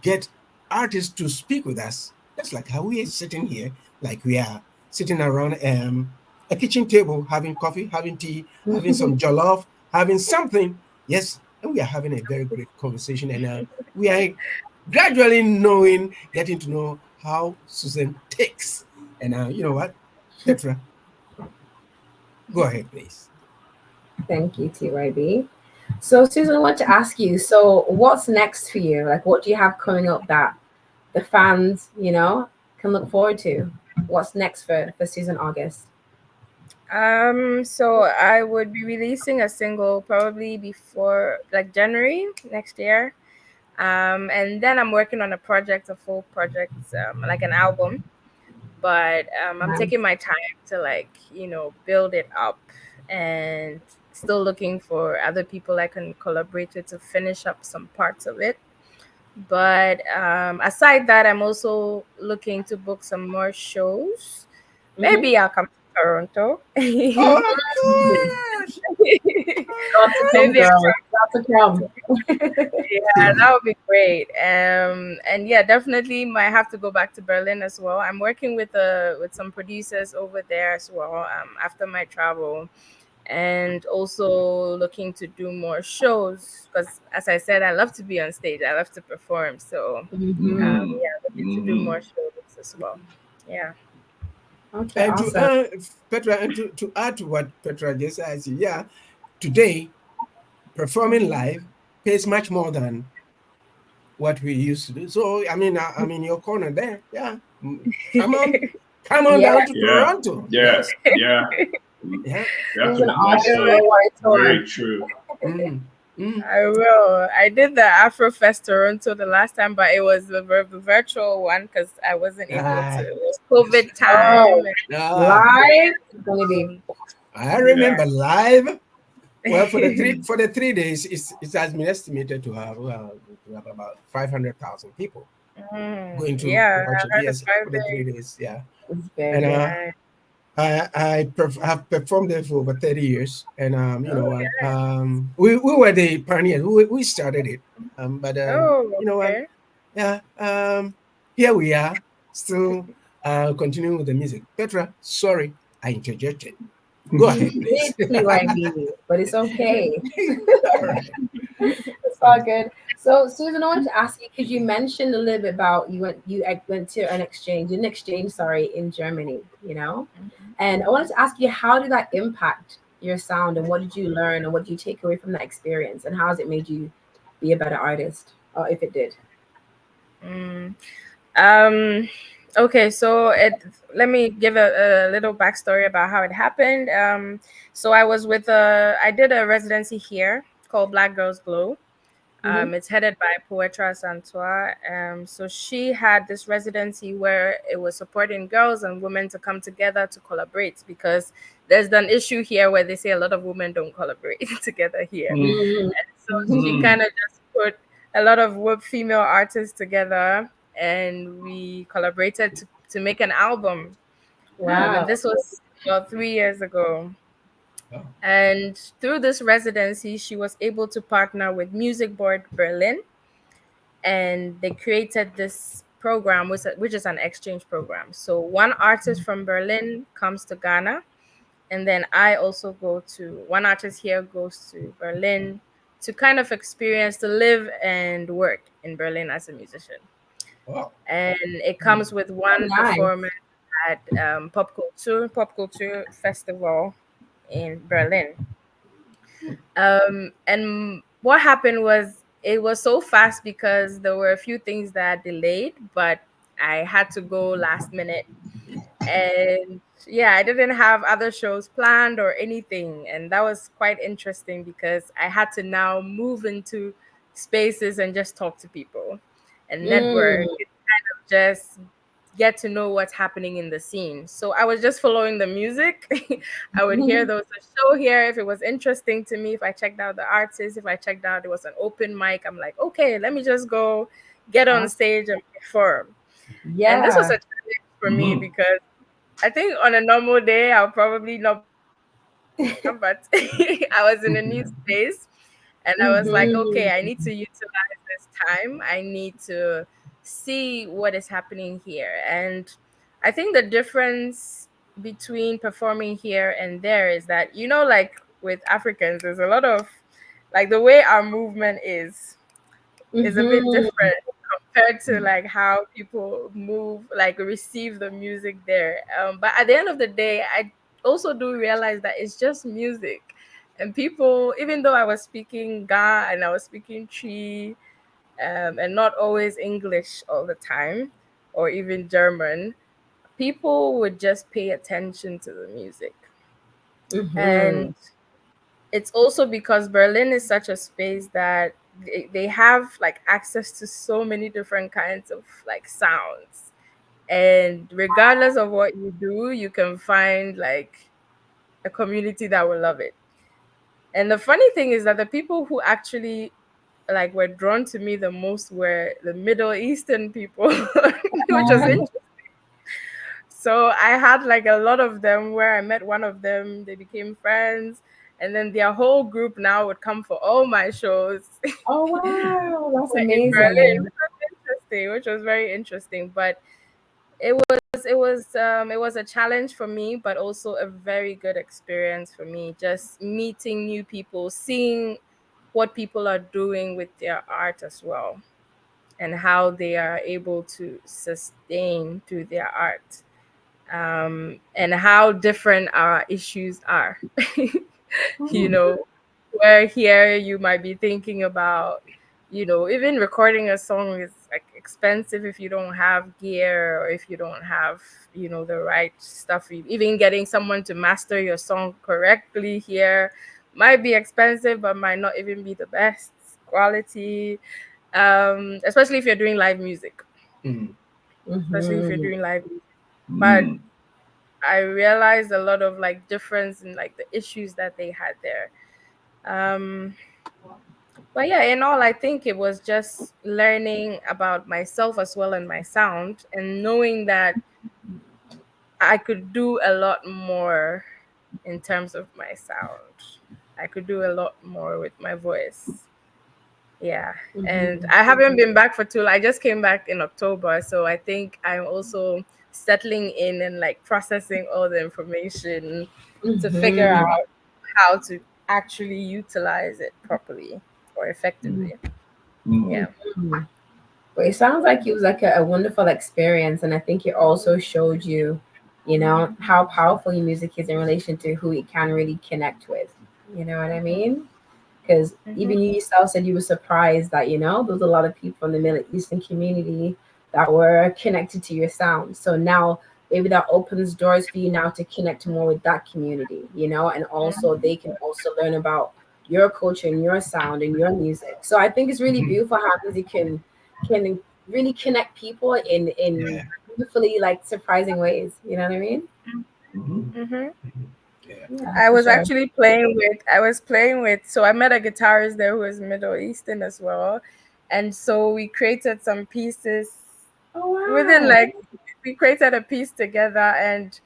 get artists to speak with us, just like how we are sitting here, like we are sitting around a kitchen table, having coffee, having tea, having some jollof, having something. Yes, and we are having a very great conversation, and we are gradually getting to know how Susan takes. And you know what, Petra, go ahead, please. Thank you, TYB. So, Susan, I want to ask you, so what's next for you? Like, what do you have coming up that the fans, can look forward to? What's next for Susan August? So I would be releasing a single probably before like January next year. And then I'm working on a project, a full project, like an album. But I'm Nice. taking my time to build it up, and still looking for other people I can collaborate with to finish up some parts of it. But aside that, I'm also looking to book some more shows. Mm-hmm. Maybe I'll come to Toronto. Oh, Maybe of course. Got to come, I'll girl. Got to come. yeah, that would be great. And yeah, definitely might have to go back to Berlin as well. I'm working with some producers over there as well. After my travel, and also looking to do more shows because, as I said, I love to be on stage. I love to perform. So Mm-hmm. yeah, looking to do more shows as well. Yeah. Okay, And to awesome. Petra, and to add to what Petra just said, yeah, today performing live pays much more than what we used to do. So I'm in your corner there. Yeah, come on, come on Yeah, down to Yeah, Toronto. yeah, Yes, yeah. yeah. Susan I August Definitely. will. worldwide tour. Very true. Mm, mm. I will. I did the Afrofest Toronto the last time, but it was the virtual one because I wasn't able to. Ah, It was COVID Oh, time. ah, live. It's gonna be. And, I Yeah. remember live. Well, for the 3 days, it has been estimated to have about 500,000 people. going to Yeah, watch I it. heard it's Yes, very for the big. 3 days. Yeah, It's very and good. Yeah. have performed there for over 30 years, and you know Oh what? yeah. We were the pioneers. We started it, but Oh, you know what? okay. Yeah, here we are, still continuing with the music. Petra, sorry, I interjected. Go You ahead, please. did TYB, but it's okay. All right. It's all good. So, Susan, I wanted to ask you because you mentioned a little bit about you went to an exchange, sorry, in Germany, and I wanted to ask you how did that impact your sound and what did you learn and what did you take away from that experience and how has it made you be a better artist, or if it did? Mm. Um, okay, so let me give a little backstory about how it happened. So I did a residency here called Black Girls Glow. Mm-hmm. It's headed by Petraa Santois. So she had this residency where it was supporting girls and women to come together to collaborate because there's an issue here where they say a lot of women don't collaborate together here. Mm, So she kind of just put a lot of female artists together and we collaborated to make an album. And Wow. this was about 3 years ago. Oh, And through this residency, she was able to partner with Music Board Berlin, and they created this program, which is an exchange program. So one artist from Berlin comes to Ghana, and then I also one artist here goes to Berlin to kind of experience to live and work in Berlin as a musician. wow. And it comes with one Nice. performance at Pop Culture Festival in Berlin. And what happened was it was so fast because there were a few things that delayed, but I had to go last minute. And yeah, I didn't have other shows planned or anything. And that was quite interesting because I had to now move into spaces and just talk to people and network, Mm. just get to know what's happening in the scene. So I was just following the music. I would hear there was a show here. If it was interesting to me, if I checked out the artist, if I checked out there was an open mic, I'm like, okay, let me just go get on Awesome. stage and perform. And this was Yeah. a challenge for me because I think on a normal day I'll probably not perform, but I was in a new space and I was like, okay, I Mm-hmm. need to utilize this time. I need to see what is happening here. And I think the difference between performing here and there is that, like with Africans, there's a lot of like the way our movement is a bit Mm-hmm. different compared to like how people move, like receive the music there. But at the end of the day, I also do realize that it's just music. And people, even though I was speaking Ga and I was speaking Chi, and not always English all the time, or even German, people would just pay attention to the music. Mm-hmm. And it's also because Berlin is such a space that they have like access to so many different kinds of like sounds. And regardless of what you do, you can find like a community that will love it. And the funny thing is that the people who actually like were drawn to me the most were the Middle Eastern people, which was interesting. So I had like a lot of them where I met one of them, they became friends, and then their whole group now would come for all my shows Oh wow, that's in Berlin, amazing. which was interesting, which was very interesting. But it was a challenge for me, but also a very good experience for me. Just meeting new people, seeing what people are doing with their art as well, and how they are able to sustain through their art, and how different our issues are. you Mm. know, where here you might be thinking about, even recording a song is like expensive if you don't have gear or if you don't have, the right stuff. Even getting someone to master your song correctly here might be expensive, but might not even be the best quality. Especially if you're doing live music. Mm. Especially if you're Mm-hmm. doing live music. But mm, I realized a lot of like difference in like the issues that they had there. Um, But yeah, in all, I think it was just learning about myself as well and my sound, and knowing that I could do a lot more in terms of my sound. I could do a lot more with my voice. Yeah. And Mhm. I haven't been back for too long. I just came back in October. So I think I'm also settling in and like processing all the information to figure Mhm. out how to actually utilize it properly or effectively. Mhm. Yeah. Mhm. But it sounds like it was like a wonderful experience, and I think it also showed you, how powerful your music is in relation to who it can really connect with. You know what I mean? Because Mm-hmm. even you yourself said you were surprised that there was a lot of people from the Middle Eastern community that were connected to your sound. So now maybe that opens doors for you now to connect more with that community, and also they can also learn about your culture and your sound and your music. So I think it's really beautiful how music can really connect people in Yeah. beautifully like surprising ways. You know what I mean? Mhm. Mm-hmm. Yeah. Yeah, I for was sure. actually playing with, so I met a guitarist there who was Middle Eastern as well. And so we created some pieces Oh within wow. like, we created a piece together, and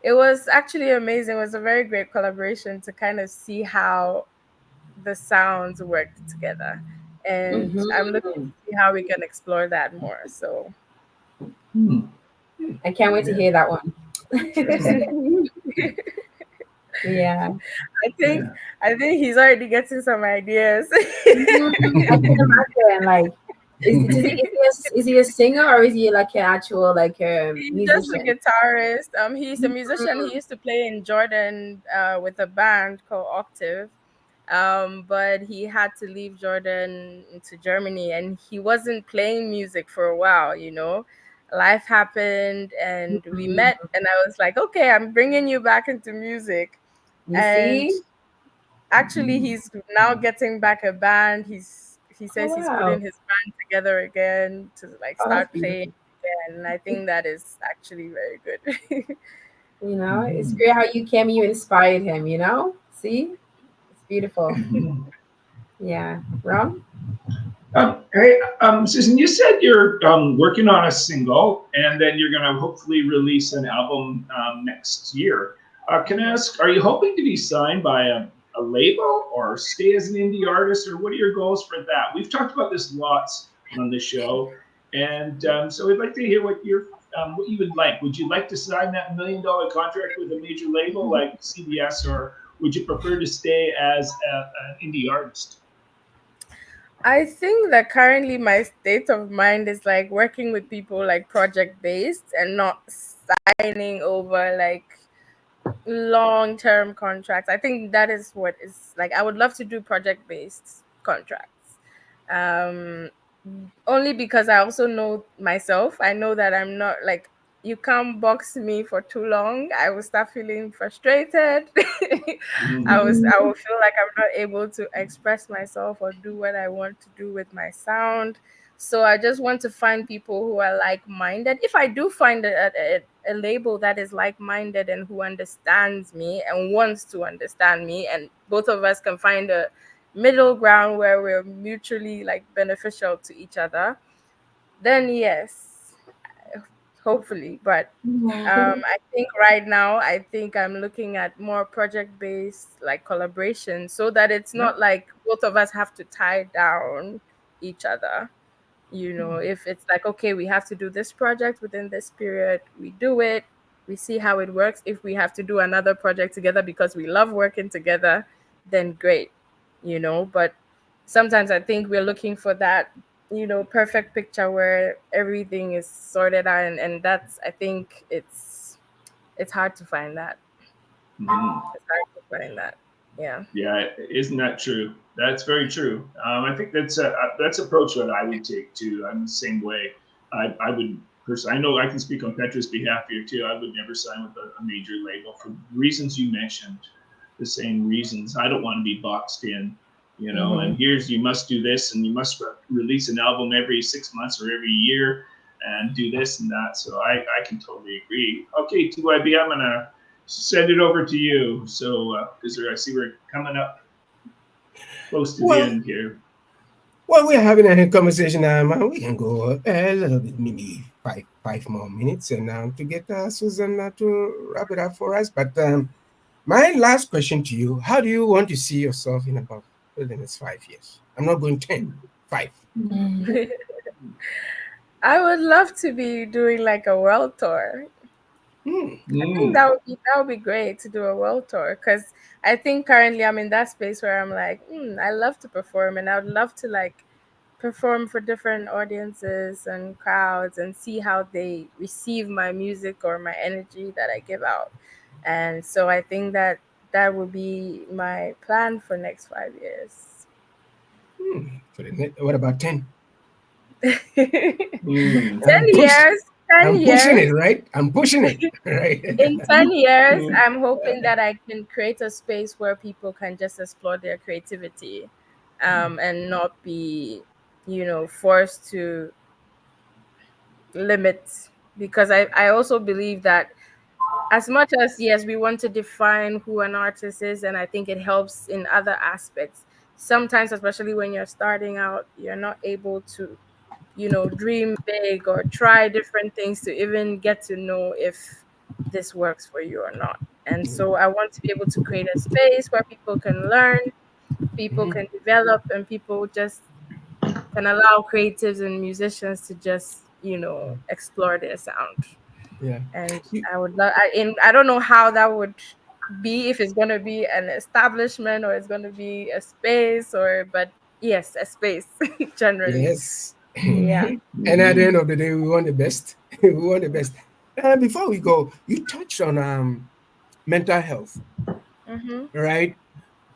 it was actually amazing. It was a very great collaboration to kind of see how the sounds worked together. And I'm looking Hmm. to see how we can explore that more. So Hmm. I can't wait to Yeah. hear that one. Interesting. Yeah. I think Yeah. I think he's already getting some ideas. I can imagine. Like, is he a singer or is he like an actual like a He's just a musician? guitarist. He's a musician. He Mm. used to play in Jordan with a band called Octave. But he had to leave Jordan to Germany, and he wasn't playing music for a while. Life happened, and we Mm. met, and I was like, okay, I'm bringing you back into music. You And see? actually, he's now getting back a band. He Oh says he's wow. putting his band together again to like Oh, that's start playing beautiful. again. And I think that is actually very good. It's Mhm. great how you came, you inspired him. See? It's beautiful. Yeah. Ron? Hey, Susan, you said you're working on a single, and then you're going to hopefully release an album next year. Can I ask, are you hoping to be signed by a label or stay as an indie artist, or what are your goals for that? We've talked about this lots on the show, and so we'd like to hear what you would like. Would you like to sign that $1 million contract with a major label like CBS, or would you prefer to stay as an indie artist? I think that currently my state of mind is like working with people like project based and not signing over like long term contracts. I think that is what is like, I would love to do project based contracts. Um Only because I also know myself. I know that I'm not like, you can't box me for too long. I will start feeling frustrated. Mhm. I will feel like I'm not able to express myself or do what I want to do with my sound. So I just want to find people who are like-minded. If I do find a label that is like-minded and who understands me and wants to understand me, and both of us can find a middle ground where we're mutually like beneficial to each other, then yes, hopefully. But I think right now, I think I'm looking at more project based like collaboration, so that it's Yeah. not like both of us have to tie down each other. If it's like, okay, we have to do this project within this period, we do it, we see how it works. If we have to do another project together because we love working together, then great. But sometimes I think we're looking for that, perfect picture where everything is sorted out, and that's, I think it's hard to find that. Mhm. It's hard to find that. Yeah. Yeah, isn't that true? That's very true. I think that's approach what I would take too. I'm the same way. I would personally. I know I can speak on Petra's behalf here too. I would never sign with a major label for reasons you mentioned. The same reasons. I don't want to be boxed in. And Hmm. here's you must do this, and you must release an album every 6 months or every year, and do this and that. So I can totally agree. Okay, TYB, I'm gonna send it over to you. So, because I see we're coming up close to the Well, end here. Well, we're having a conversation, we can go a little bit, maybe five more minutes, and to get Susan to wrap it up for us. But my last question to you: how do you want to see yourself in about the next 5 years? I'm not going 10, 5. I would love to be doing like a world tour. Hmm. I think that would be great to do a world tour, because I think currently I'm in that space where I'm like, I love to perform, and I would love to like perform for different audiences and crowds and see how they receive my music or my energy that I give out. And so I think that that would be my plan for next 5 years. What about 10? Mm. 10 years, 10 I'm pushing years. it, right? I'm pushing it, right? In 10 years, Mm. I'm hoping that I can create a space where people can just explore their creativity, and not be, forced to limit. Because I also believe that, as much as, yes, we want to define who an artist is, and I think it helps in other aspects, sometimes, especially when you're starting out, you're not able to, dream big or try different things to even get to know if this works for you or not. And so I want to be able to create a space where people can learn, people Mhm. can develop, and people just can allow creatives and musicians to just, explore their sound. Yeah. And You- I would love, I don't know how that would be, if it's going to be an establishment or it's going to be a space, but yes, a space generally. yes. Yeah. And at the end Mhm. of the day, we want the best. We want the best. Before we go, you touched on mental health, Mm-hmm. right?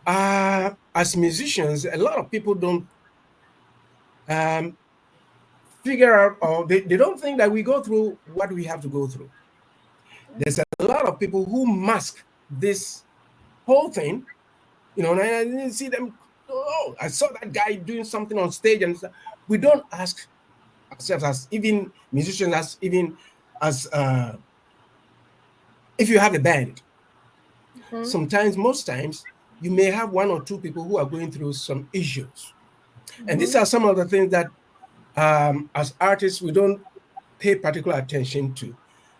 As musicians, a lot of people don't um, figure out, or they don't think that we go through what we have to go through. There's a lot of people who mask this whole thing, and I didn't see them. Oh, I saw that guy doing something on stage, and we don't ask ourselves, as even musicians, as even as if you have a band. Mm-hmm. Sometimes, most times, you may have one or two people who are going through some issues, and these Mm-hmm. are some of the things that, as artists, we don't pay particular attention to.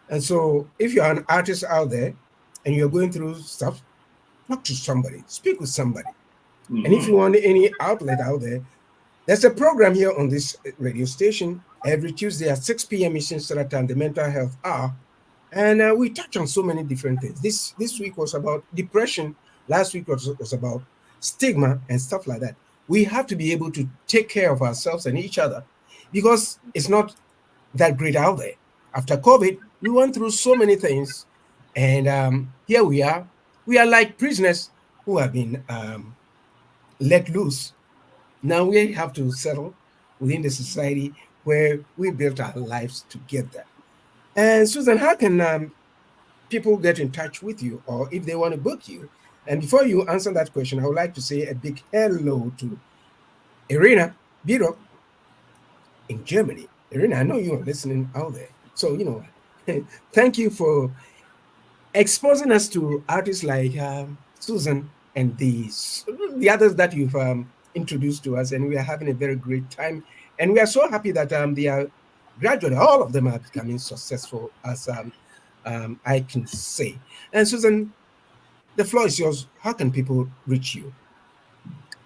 And so, if you're an artist out there and you're going through stuff, talk to somebody, speak with somebody. And if you Mhm. want any outlet out there, there's a program here on this radio station every Tuesday at 6 p.m. Eastern Standard Time, the Mental Health Hour. And we touch on so many different things. This week was about depression. Last week was about stigma and stuff like that. We have to be able to take care of ourselves and each other, because it's not that great out there. After COVID, we went through so many things, and here we are. We are like prisoners who have been let loose. Now we have to settle within the society where we built our lives together. And Susan, how can people get in touch with you, or if they want to book you? And before you answer that question, I would like to say a big hello to Irina Biro in Germany. Irina, I know you are listening out there. So, thank you for exposing us to artists like Susan and the others that you've introduced to us. And we are having a very great time. And we are so happy that they are gradually, all of them are becoming successful, as I can say. And Susan, the floor is yours. How can people reach you?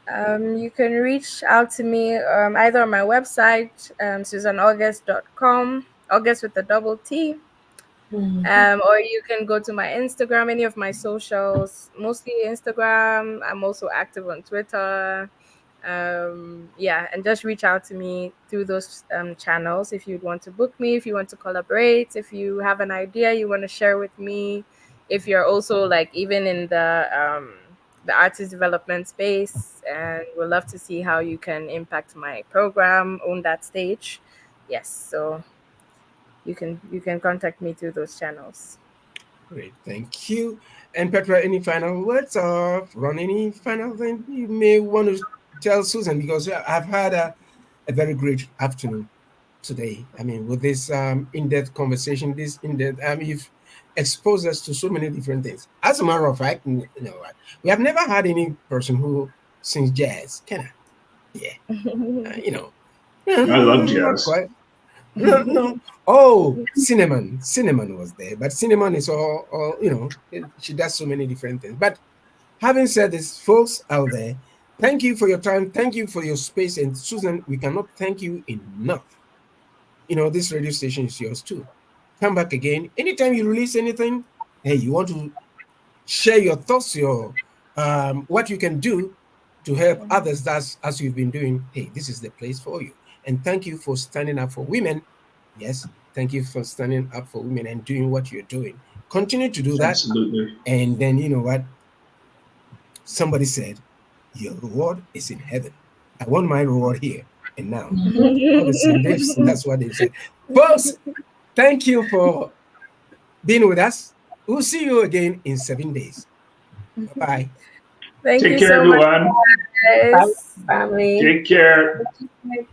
You can reach out to me, either on my website, susanaugust.com, August with a double T, or you can go to my Instagram, any of my socials, mostly Instagram. I'm also active on Twitter. Yeah, and just reach out to me through those channels if you'd want to book me, if you want to collaborate, if you have an idea you want to share with me, if you're also like even in the artist development space, and we'd love to see how you can impact my program on that stage. Yes, so you can contact me through those channels. Great, thank you. And Petra, any final words, or Ron, any final thing you may want to tell Susan? Because I've had a very great afternoon today. I mean, with this in-depth conversation, this in-depth, you've exposed us to so many different things. As a matter of fact, we have never had any person who sings jazz, can I? Yeah, you know. I love Not jazz. quite. No, no. Oh, cinnamon. Cinnamon was there, but cinnamon is all you know. She does so many different things. But having said this, folks out there, thank you for your time. Thank you for your space. And Susan, we cannot thank you enough. You know, this radio station is yours too. Come back again. Anytime you release anything, hey, you want to share your thoughts, your what you can do to help others, that's as you've been doing, hey, this is the place for you. And thank you for standing up for women. Yes, thank you for standing up for women and doing what you're doing. Continue to do that. Absolutely. And then you know what? Somebody said, your reward is in heaven. I want my reward here and now. All the same lips, that's what they said. Folks, thank you for being with us. We'll see you again in 7 days. Bye-bye. Thank Take you care, so much, everyone. Bye, guys. family. Take care. Bye.